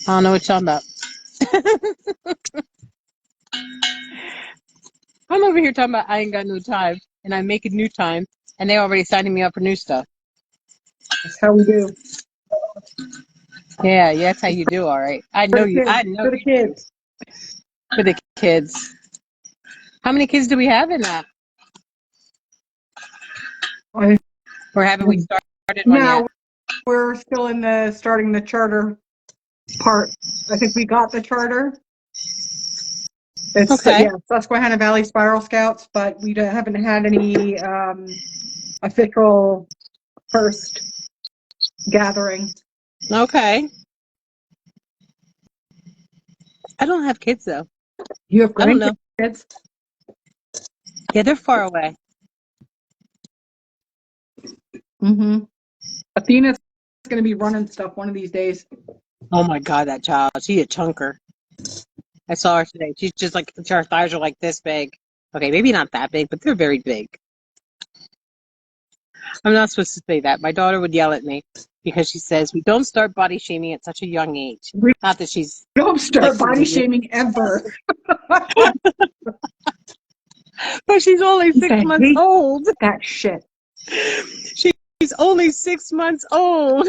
I don't know what you're talking about. I'm over here talking about I ain't got no time and I'm making new time and they already signing me up for new stuff. That's how we do. Yeah, that's how you do, all right. I know you. I know For the kids. For the kids. How many kids do we have in that? Or haven't we started one yet? No, we're still in the starting the charter part. I think we got the charter. It's okay. Yeah, Susquehanna Valley Spiral Scouts, but we haven't had any official first gathering. Okay. I don't have kids though. You have I don't know. grandkids? Yeah, they're far away. Mm-hmm. Athena's going to be running stuff one of these days. Oh my God, that child. She's a chunker. I saw her today. She's just like, her thighs are like this big. Okay, maybe not that big, but they're very big. I'm not supposed to say that. My daughter would yell at me because she says, we don't start body shaming at such a young age. Not that she's... Don't start body shaming ever. But she's only 6 months old. That shit. She's only 6 months old.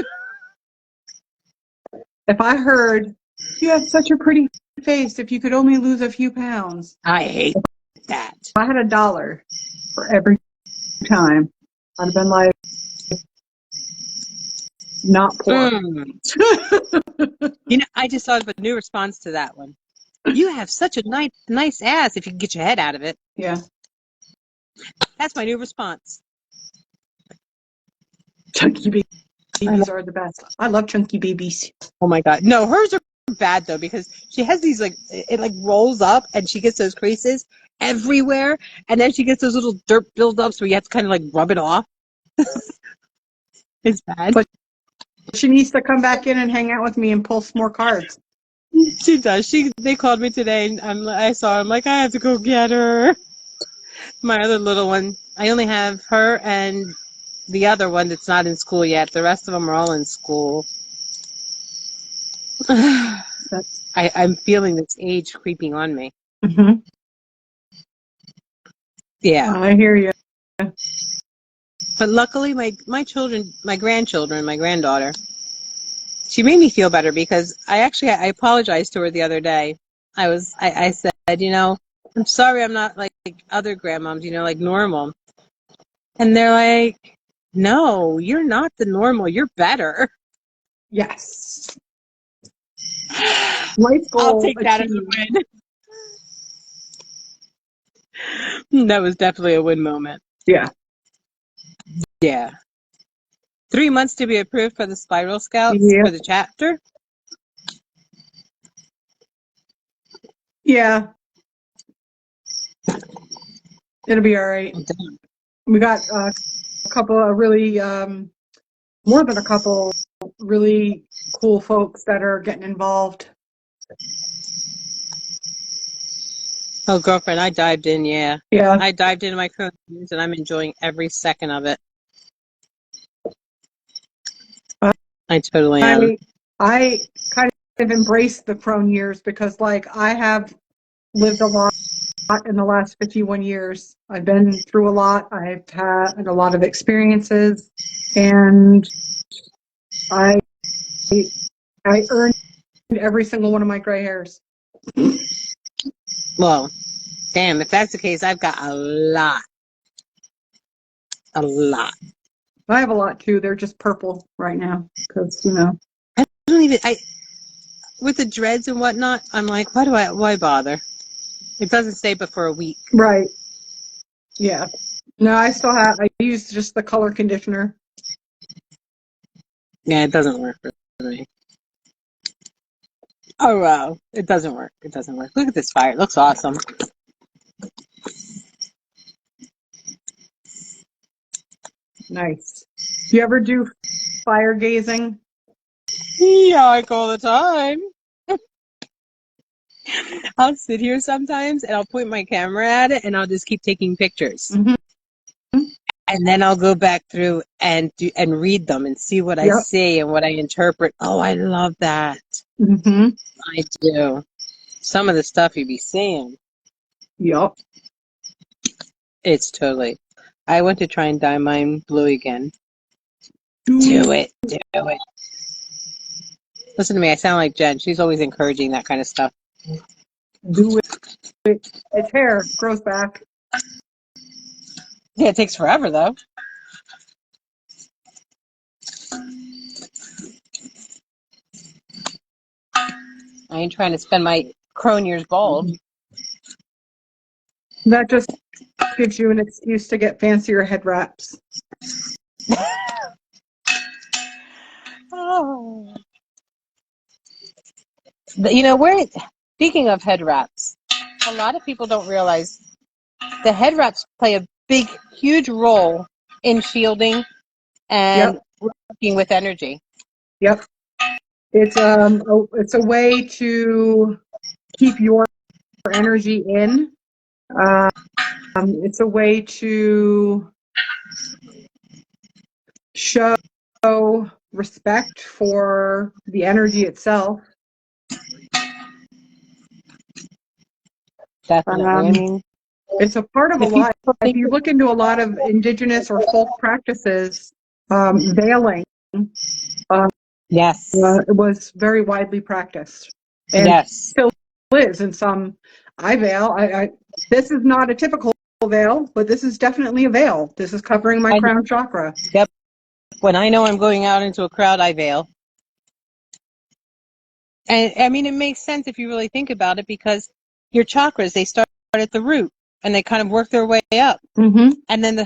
If I heard, you have such a pretty face, if you could only lose a few pounds. I hate that. If I had $1 for every time, I'd have been like, not poor. I just thought of a new response to that one. You have such a nice ass if you can get your head out of it. Yeah. That's my new response. Chunky babies are the best. I love chunky babies. Oh my God. No, hers are bad though because she has these it rolls up and she gets those creases everywhere and then she gets those little dirt buildups where you have to kind of rub it off. It's bad. But she needs to come back in and hang out with me and pull some more cards. She does. They called me today and I saw her. I'm like, I have to go get her. My other little one. I only have her and the other one that's not in school yet. The rest of them are all in school. I'm feeling this age creeping on me. Mm-hmm. Yeah. I hear you. But luckily, my children, my grandchildren, my granddaughter, she made me feel better because I apologized to her the other day. I said, I'm sorry I'm not like other grandmoms, like normal. And they're like, no, you're not the normal. You're better. Yes. Life goal I'll take that as a win. That was definitely a win moment. Yeah. Yeah. 3 months to be approved for the Spiral Scouts for the chapter. Yeah. It'll be all right. We got a couple of really, more than a couple really cool folks that are getting involved. Oh, girlfriend, I dived in, yeah. Yeah. I dived into my cones and I'm enjoying every second of it. I totally am. I kind have embraced the crone years because, like, I have lived a lot in the last 51 years. I've been through a lot. I've had a lot of experiences, and I earned every single one of my gray hairs. Well, damn, if that's the case, I've got a lot. A lot. I have a lot too. They're just purple right now because, you know. I don't even, with the dreads and whatnot, I'm like, why bother? It doesn't stay but for a week. Right. Yeah. No, I use just the color conditioner. Yeah, it doesn't work for me. Oh, wow. It doesn't work. It doesn't work. Look at this fire. It looks awesome. Nice. Do you ever do fire gazing? Yeah, I go all the time. I'll sit here sometimes and I'll point my camera at it and I'll just keep taking pictures. Mm-hmm. And then I'll go back through and read them and see what I see and what I interpret. Oh, I love that. Mm-hmm. I do. Some of the stuff you be seeing. Yep. It's totally. I want to try and dye mine blue again. Do it. Do it. Listen to me. I sound like Jen. She's always encouraging that kind of stuff. Do it. It's hair. Grows back. Yeah, it takes forever, though. I ain't trying to spend my crone years bald. That just gives you an excuse to get fancier head wraps. Oh. Speaking of head wraps, a lot of people don't realize the head wraps play a big, huge role in shielding and working with energy. Yep. It's a way to keep your energy in. It's a way to show respect for the energy itself. Definitely. I mean, it's a part of a lot. If you look into a lot of indigenous or folk practices, veiling yes, was very widely practiced. And yes, still is in some. I veil. This is not a typical veil, but this is definitely a veil. This is covering my crown chakra. Yep. When I know I'm going out into a crowd, I veil. And I mean, it makes sense if you really think about it, because your chakras, they start at the root and they kind of work their way up. Mm-hmm. And then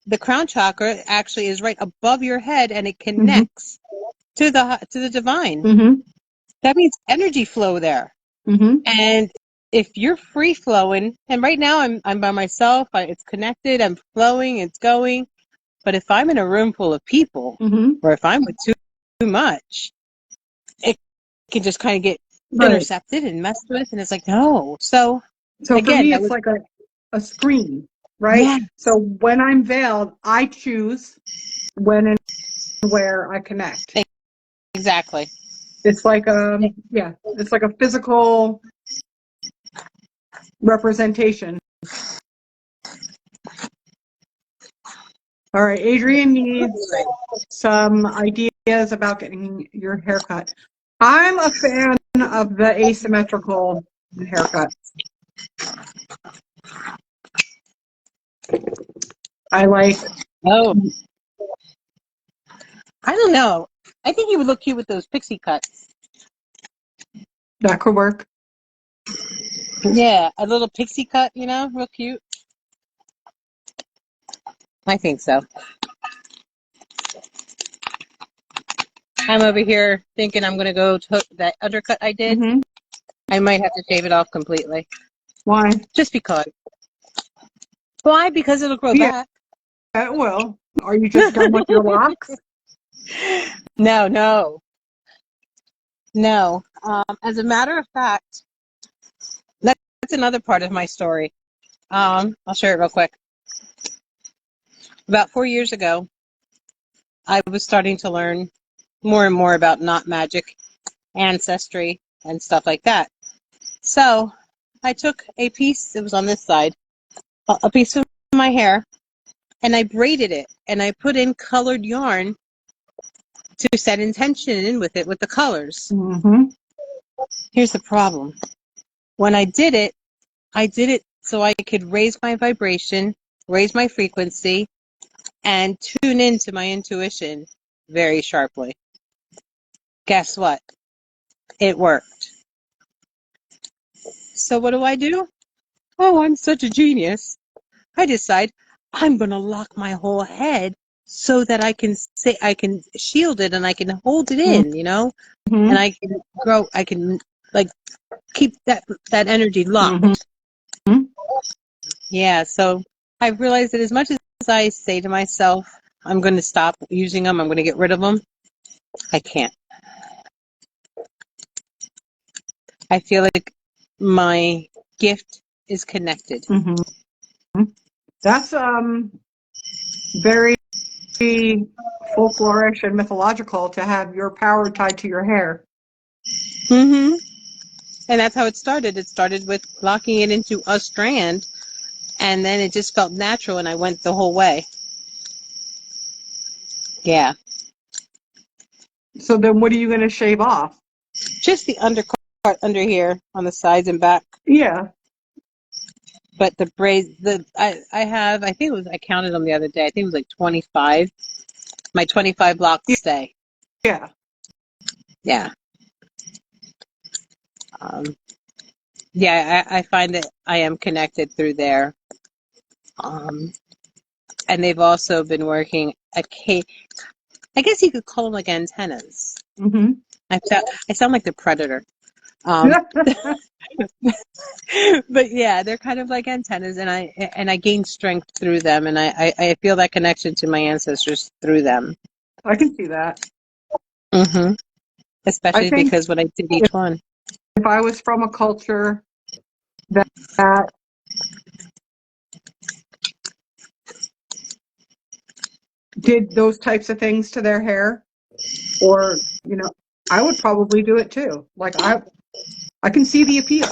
the crown chakra actually is right above your head and it connects to the divine. Mm-hmm. That means energy flow there. Mm-hmm. And if you're free flowing, and right now I'm by myself, it's connected, I'm flowing, it's going. But if I'm in a room full of people, or if I'm with too much, it can just kind of get intercepted and messed with, and it's like, no. So again, for me, it's like a screen, right? Yeah. So when I'm veiled, I choose when and where I connect. Exactly. It's like it's like a physical representation. All right, Adrienne needs some ideas about getting your haircut. I'm a fan of the asymmetrical haircut. I like. Oh, I don't know. I think you would look cute with those pixie cuts. That could work. Yeah, a little pixie cut, real cute. I think so. I'm over here thinking I'm going to go to that undercut I did. Mm-hmm. I might have to shave it off completely. Why? Just because. Why? Because it'll grow back. Yeah, it will. Are you just done with your locks? No. As a matter of fact, that's another part of my story. I'll share it real quick. About 4 years ago, I was starting to learn more and more about knot magic ancestry and stuff like that. So I took a piece, it was on this side, a piece of my hair, and I braided it, and I put in colored yarn to set intention in with it with the colors. Mm-hmm. Here's the problem. When I did it so I could raise my vibration, raise my frequency, and tune into my intuition very sharply. Guess what? It worked. So what do? Oh, I'm such a genius. I decide I'm going to lock my whole head so that I can shield it and I can hold it in, Mm-hmm. and I can grow, I can like keep that energy locked. Mm-hmm. Yeah, so I've realized that as much as I say to myself, I'm going to stop using them, I'm going to get rid of them, I can't. I feel like my gift is connected. Mm-hmm. That's very folklorish and mythological to have your power tied to your hair. Mm-hmm. And that's how it started. It started with locking it into a strand, and then it just felt natural, and I went the whole way. Yeah. So then what are you going to shave off? Just the undercut under here on the sides and back. Yeah. But the braids, I think it was, I counted them the other day. I think it was like 25. My 25 locks stay. Yeah. Yeah. Yeah, I find that I am connected through there. And they've also been working I guess you could call them like antennas. Mm-hmm. I sound like the Predator. But yeah, they're kind of like antennas, and I gain strength through them, and I feel that connection to my ancestors through them. I can see that. Mm-hmm. Especially because when I did each one. If I was from a culture that did those types of things to their hair, or I would probably do it too. Like I can see the appeal,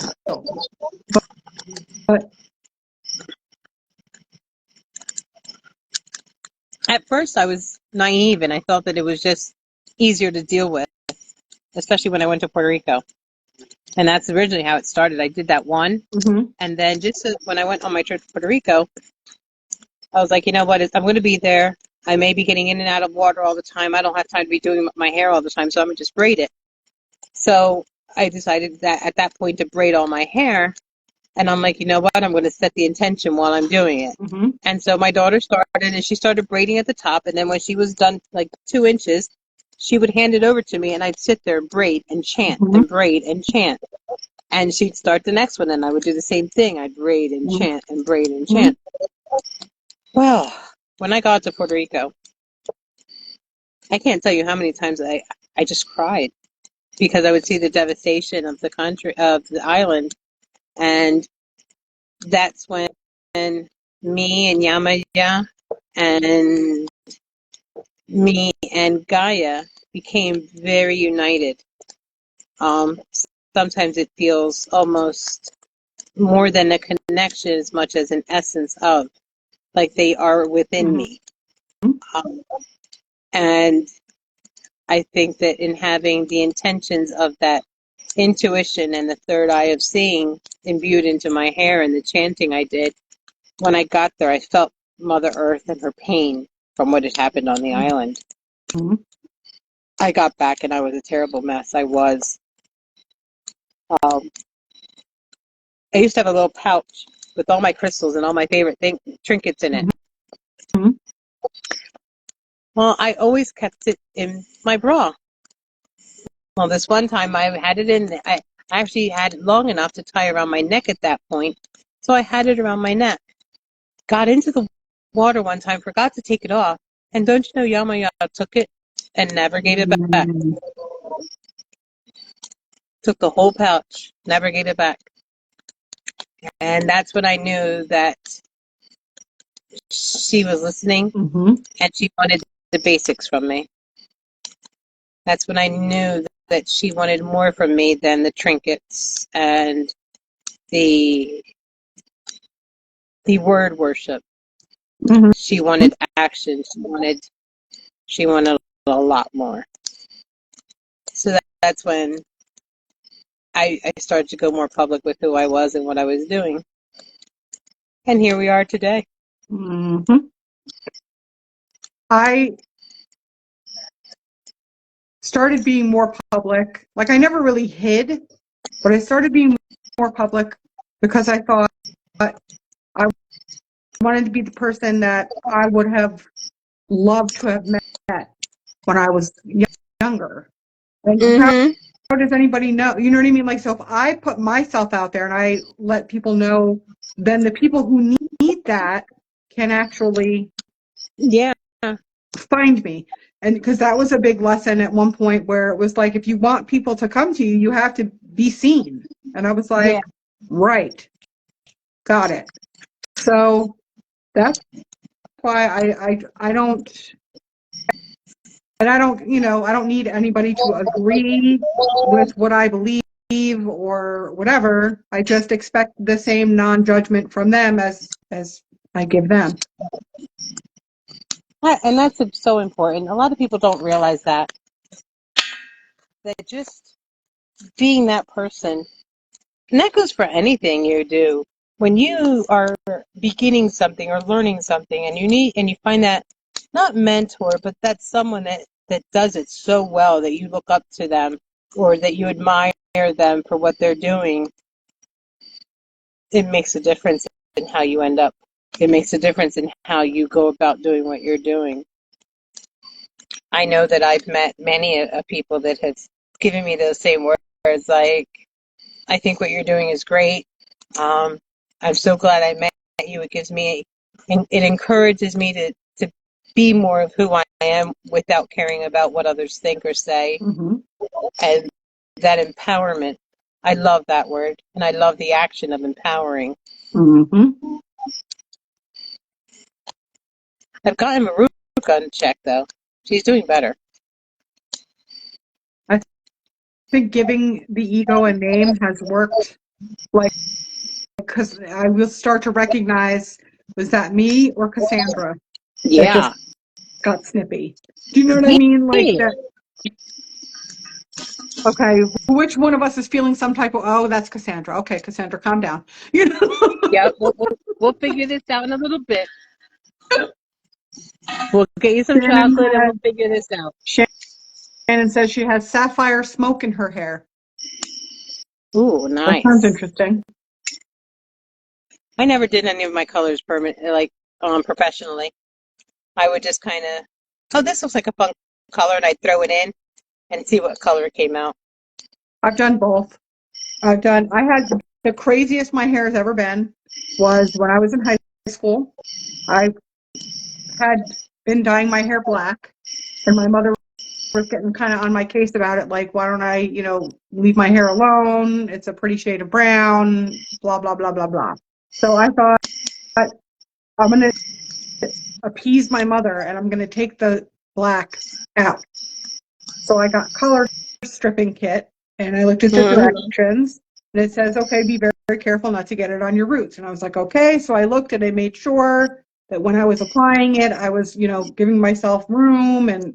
but At first I was naive, and I thought that it was just easier to deal with, especially when I went to Puerto Rico. And that's originally how it started. I did that one, mm-hmm. and then when I went on my trip to Puerto Rico, I was like, you know what? I'm going to be there. I may be getting in and out of water all the time. I don't have time to be doing my hair all the time, so I'm going to just braid it. So I decided that at that point to braid all my hair. And I'm like, you know what? I'm going to set the intention while I'm doing it. Mm-hmm. And so my daughter started, and she started braiding at the top. And then when she was done, like 2 inches, she would hand it over to me, and I'd sit there and braid and chant Mm-hmm. and braid and chant. And she'd start the next one, and I would do the same thing. I'd braid and Mm-hmm. chant and braid and chant. Well, when I got to Puerto Rico, I can't tell you how many times I just cried because I would see the devastation of the country, of the island. And that's when me and Yamaya and me and Gaia became very united. Sometimes it feels almost more than a connection as much as an essence of, like they are within me. And I think that in having the intentions of that intuition and the third eye of seeing imbued into my hair and the chanting I did, when I got there, I felt Mother Earth and her pain from what had happened on the island. Mm-hmm. I got back and I was a terrible mess. I was. I used to have a little pouch with all my crystals and all my favorite trinkets in it. Mm-hmm. Well, I always kept it in my bra. Well, this one time I had it in, I actually had it long enough to tie around my neck at that point. So I had it around my neck. Got into the water one time, forgot to take it off. And don't you know, Yama took it and never gave it back. Took the whole pouch, never gave it back. And that's when I knew that she was listening, Mm-hmm. and she wanted the basics from me. That's when I knew that she wanted more from me than the trinkets and the word worship. Mm-hmm. She wanted action. She wanted a lot more. So that's when I started to go more public with who I was and what I was doing. And here we are today. Mm-hmm. I started being more public. Like, I never really hid, but I started being more public because I thought I wanted to be the person that I would have loved to have met when I was younger. And how does anybody know? You know what I mean? Like, so if I put myself out there and I let people know, then the people who need that can actually find me. And because that was a big lesson at one point where it was like, if you want people to come to you, you have to be seen. And I was like, right, got it. So that's why I don't, and I don't, I don't need anybody to agree with what I believe or whatever. I just expect the same non-judgment from them as I give them. And that's so important. A lot of people don't realize that just being that person, and that goes for anything you do. When you are beginning something or learning something, and you find that not mentor, but that's someone that does it so well that you look up to them or that you admire them for what they're doing, it makes a difference in how you end up. It makes a difference in how you go about doing what you're doing. I know that I've met many people that have given me those same words, like, I think what you're doing is great. I'm so glad I met you. It encourages me to be more of who I am without caring about what others think or say. Mm-hmm. And that empowerment, I love that word. And I love the action of empowering. Mm-hmm. I've gotten Maruka in check, though. She's doing better. I think giving the ego a name has worked, like, because I will start to recognize, was that me or Cassandra that just got snippy? Do you know what I mean? Like that. Okay, which one of us is feeling some type of, oh, that's Cassandra. Okay, Cassandra, calm down. You know? Yep, we'll figure this out in a little bit. We'll get you some chocolate and we'll figure this out. Shannon says she has sapphire smoke in her hair. Ooh, nice. That sounds interesting. I never did any of my colors professionally. I would just kind of, oh, this looks like a fun color, and I'd throw it in and see what color came out. I've done both. I had the craziest my hair has ever been was when I was in high school. I had been dyeing my hair black, and my mother was getting kind of on my case about it, like, why don't I, leave my hair alone? It's a pretty shade of brown, blah, blah, blah, blah, blah. So I thought, I'm going to appease my mother, and I'm going to take the black out. So I got color stripping kit, and I looked at the directions, and it says, okay, be very, very careful not to get it on your roots. And I was like, okay. So I looked, and I made sure that when I was applying it, I was, giving myself room, and,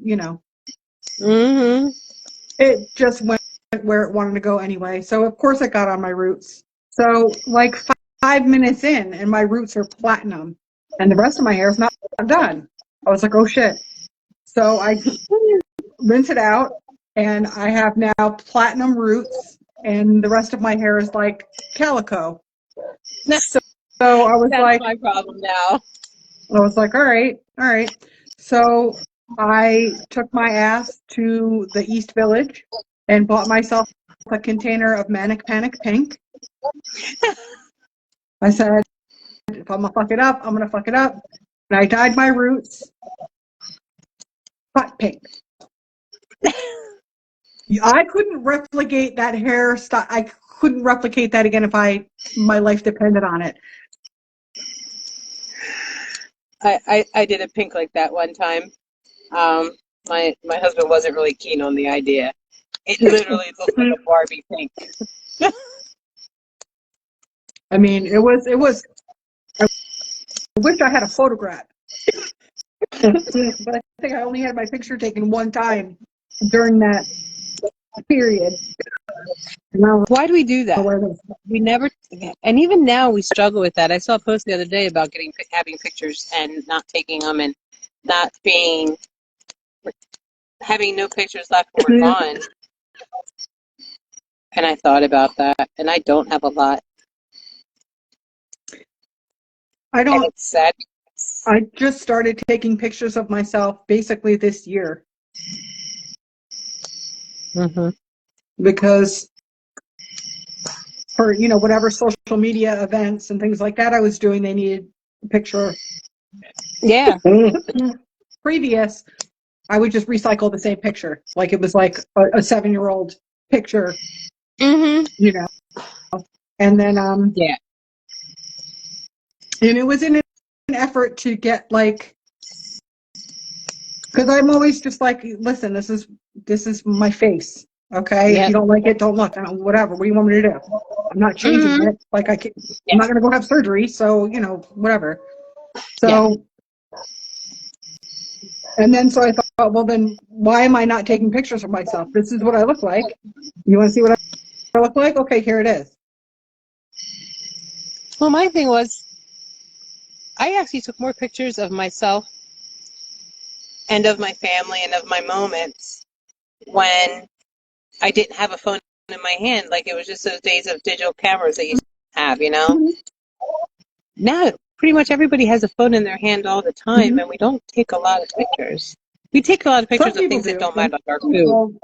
it just went where it wanted to go anyway. So of course it got on my roots. So like 5 minutes in, and my roots are platinum, and the rest of my hair is not done. I was like, oh shit. So I rinse it out, and I have now platinum roots, and the rest of my hair is like calico. So I was That's like, my problem now. I was like, all right. So I took my ass to the East Village and bought myself a container of Manic Panic Pink. I said, if I'm gonna fuck it up, I'm gonna fuck it up. And I dyed my roots hot pink. I couldn't replicate that hairstyle. I couldn't replicate that again if my life depended on it. I did a pink like that one time. My husband wasn't really keen on the idea, It literally looks like a Barbie pink. I mean, it was, I wish I had a photograph. But I think I only had my picture taken one time during that period. Why do we do that? We never, and even now we struggle with that. I saw a post the other day about having pictures and not taking them, and not having no pictures left when we're gone. And I thought about that, and I don't have a lot. I don't. And it's sad. I just started taking pictures of myself basically this year. Mm-hmm. Because for, whatever social media events and things like that I was doing, they needed a picture. Yeah. Previous, I would just recycle the same picture. Like it was like a 7-year-old picture. Mm-hmm. And then, yeah. And it was in an effort to get like, because I'm always just like, listen, this is my face. Okay. Yep. If you don't like it, don't look. Whatever. What do you want me to do? I'm not changing it. Like I'm not going to go have surgery. So, whatever. So, and then so I thought, well, then why am I not taking pictures of myself? This is what I look like. You want to see what I look like? Okay, here it is. Well, my thing was, I actually took more pictures of myself and of my family and of my moments when I didn't have a phone in my hand. Like it was just those days of digital cameras that you have, Now, pretty much everybody has a phone in their hand all the time, and we don't take a lot of pictures. We take a lot of pictures of things that don't matter, like our food.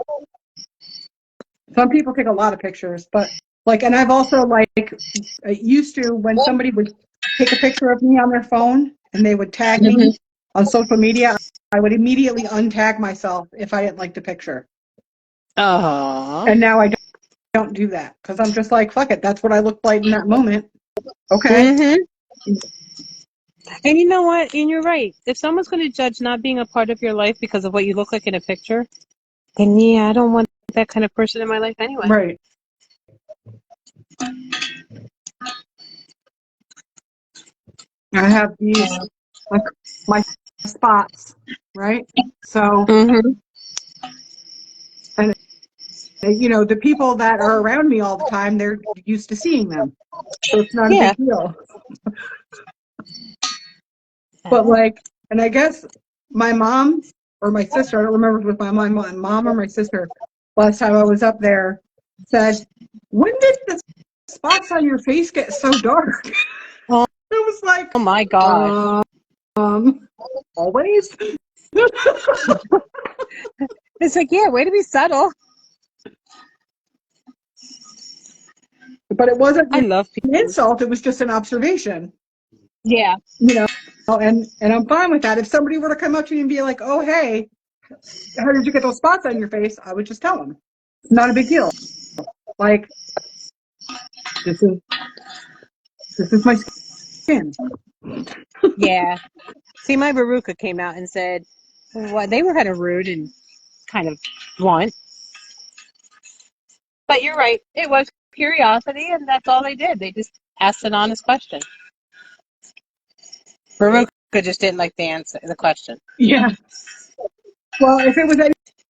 Some people take a lot of pictures, but and I've also used to, when somebody would take a picture of me on their phone and they would tag me on social media, I would immediately untag myself if I didn't like the picture. Aww. And now I don't do that because I'm just like, fuck it, that's what I looked like in that moment. Okay. And you know what? And you're right. If someone's going to judge not being a part of your life because of what you look like in a picture, then I don't want that kind of person in my life anyway. Right. I have these, my spots, right? So, and the people that are around me all the time, they're used to seeing them. So it's not a big deal. But and I guess my mom or my sister, I don't remember if it was my mom or my sister, last time I was up there, said, when did the spots on your face get so dark? Oh, it was like, oh my gosh. Always. It's like, way to be subtle. But it wasn't an insult, it was just an observation. Yeah. And I'm fine with that. If somebody were to come up to me and be like, oh, hey, how did you get those spots on your face? I would just tell them. It's not a big deal. Like, this is my skin. Yeah. See, my Baruka came out and said, well, they were kind of rude and kind of blunt. But you're right. It was curiosity, and that's all they did. They just asked an honest question. Baruka just didn't like the question. Yeah. Well, if it was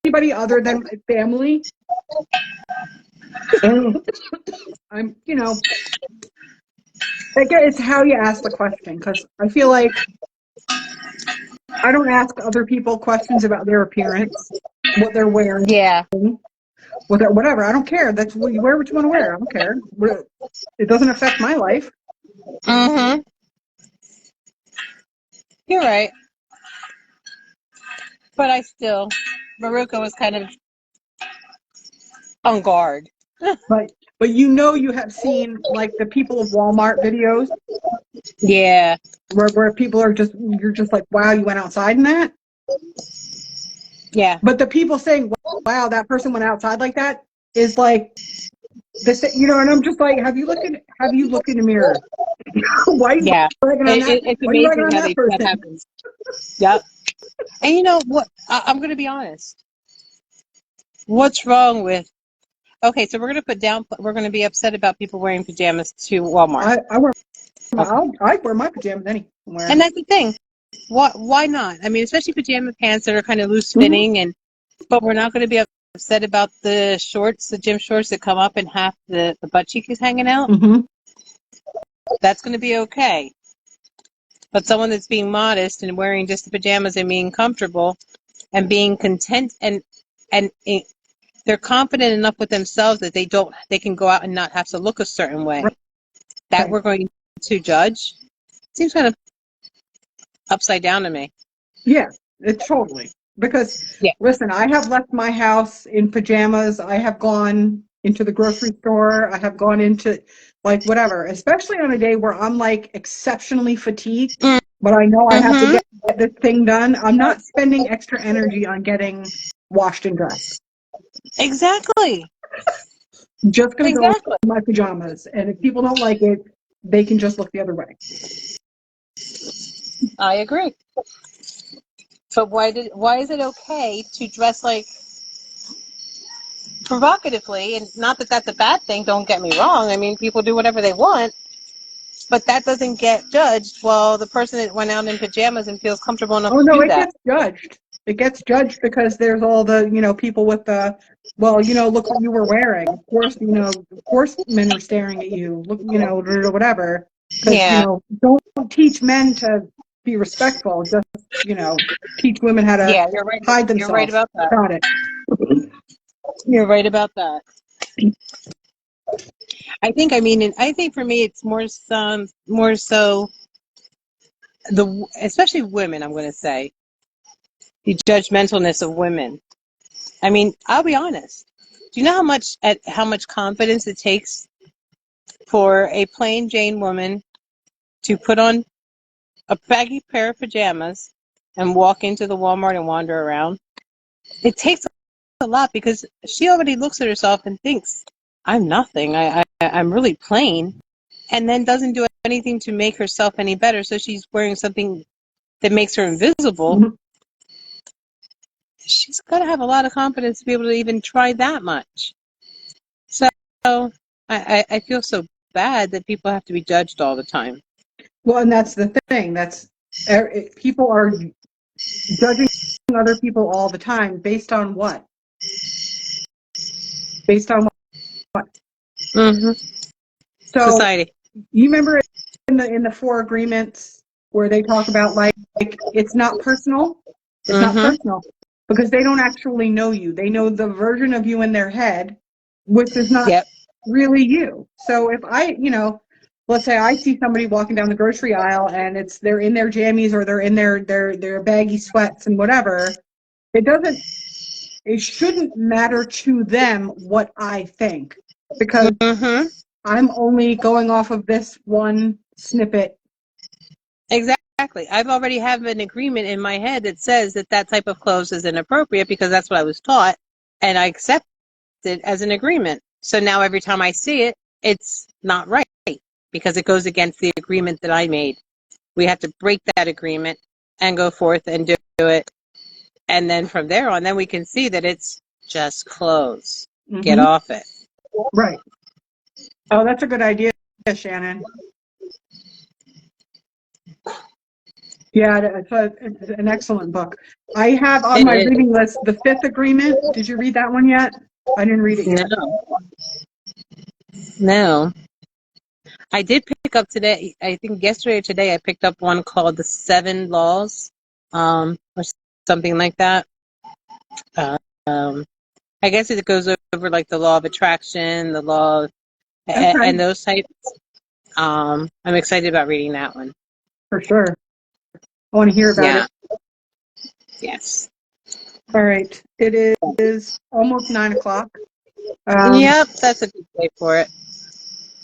anybody other than my family, I'm, it's how you ask the question, because I feel like I don't ask other people questions about their appearance, what they're wearing. Yeah. Whatever. I don't care. That's you wear what you want to wear. I don't care. It doesn't affect my life. You're right. But Baruka was kind of on guard. But you have seen the People of Walmart videos. Yeah. Where people you're just like, wow, you went outside in that? Yeah. But the people saying, wow, that person went outside like that is like this, and I'm just like, have you looked in the mirror? Why? Yeah. It's amazing how that happens. Yep. And you know what? I'm going to be honest. What's wrong with? Okay, so we're going to be upset about people wearing pajamas to Walmart. I wear my pajamas anywhere. And that's the thing. Why not? I mean, especially pajama pants that are kind of loose fitting, but we're not going to be upset about the shorts, the gym shorts that come up and half the butt cheek is hanging out. That's going to be okay. But someone that's being modest and wearing just the pajamas and being comfortable and being content and they're confident enough with themselves that they can go out and not have to look a certain way. Right. That we're going to judge seems kind of upside down to me. Yeah, totally. Because listen, I have left my house in pajamas. I have gone into the grocery store. I have gone into like whatever, especially on a day where I'm like exceptionally fatigued, but I know I have to get this thing done. I'm not spending extra energy on getting washed and dressed. Exactly. Just going to go in my pajamas. And if people don't like it, they can just look the other way. I agree. But why is it okay to dress like provocatively? And not that that's a bad thing, don't get me wrong. I mean, people do whatever they want, but that doesn't get judged. Well, the person that went out in pajamas and feels comfortable enough to do that. Oh, no, it gets judged. It gets judged because there's all the, people with the, well, look what you were wearing. Of course, of course men are staring at you, look, or whatever. Because, don't teach men to be respectful. Just, teach women how to hide themselves. You're right about that. Got it. You're right about that. I think for me, it's more so especially women, I'm going to say, the judgmentalness of women. I mean, I'll be honest. Do you know how much confidence it takes for a plain Jane woman to put on a baggy pair of pajamas and walk into the Walmart and wander around? It takes a lot because she already looks at herself and thinks, I'm nothing. I'm really plain, and then doesn't do anything to make herself any better. So she's wearing something that makes her invisible. She's got to have a lot of confidence to be able to even try that much. So I feel so bad that people have to be judged all the time. Well, and that's the thing. People are judging other people all the time based on what? Based on what? So, society. You remember in the 4 agreements where they talk about like it's not personal? It's not personal because they don't actually know you. They know the version of you in their head, which is not really you. So if let's say I see somebody walking down the grocery aisle and they're in their jammies or they're in their baggy sweats and whatever, it shouldn't matter to them what I think because I'm only going off of this one snippet. Exactly. I've already have an agreement in my head that says that type of clothes is inappropriate because that's what I was taught, and I accept it as an agreement. So now every time I see it, it's not right because it goes against the agreement that I made. We have to break that agreement and go forth and do it. And then from there on, then we can see that it's just clothes. Get off it. Right. Oh, that's a good idea, Shannon. Yeah, it's an excellent book. I have on my reading list The Fifth Agreement. Did you read that one yet? I didn't read it yet. No. I did pick up today, I think yesterday or today, I picked up one called The 7 Laws, or something like that. I guess it goes over like the law of attraction, the law of, and those types. I'm excited about reading that one. For sure. I want to hear about it. Yes. All right. It is almost 9 o'clock. Yep, that's a good day for it.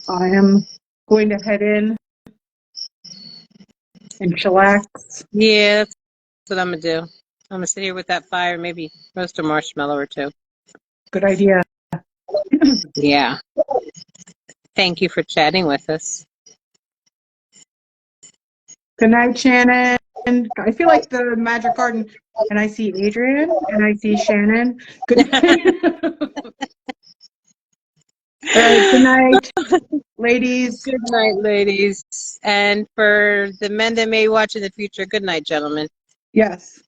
I am going to head in and chillax. Yeah, that's what I'm going to do. I'm going to sit here with that fire, maybe roast a marshmallow or two. Good idea. Yeah. Thank you for chatting with us. Good night, Shannon. And I feel like the Magic Garden, and I see Adrian and I see Shannon. Good night. All right, good night, ladies. Good night, ladies. And for the men that may watch in the future, good night, gentlemen. Yes.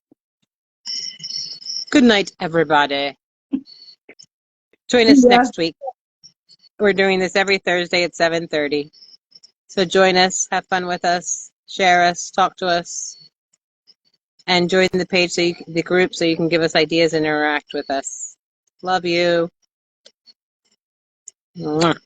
Good night, everybody. Join us next week. We're doing this every Thursday at 7:30. So join us, have fun with us, share us, talk to us, and join the page, the group, so you can give us ideas and interact with us. Love you. Mwah.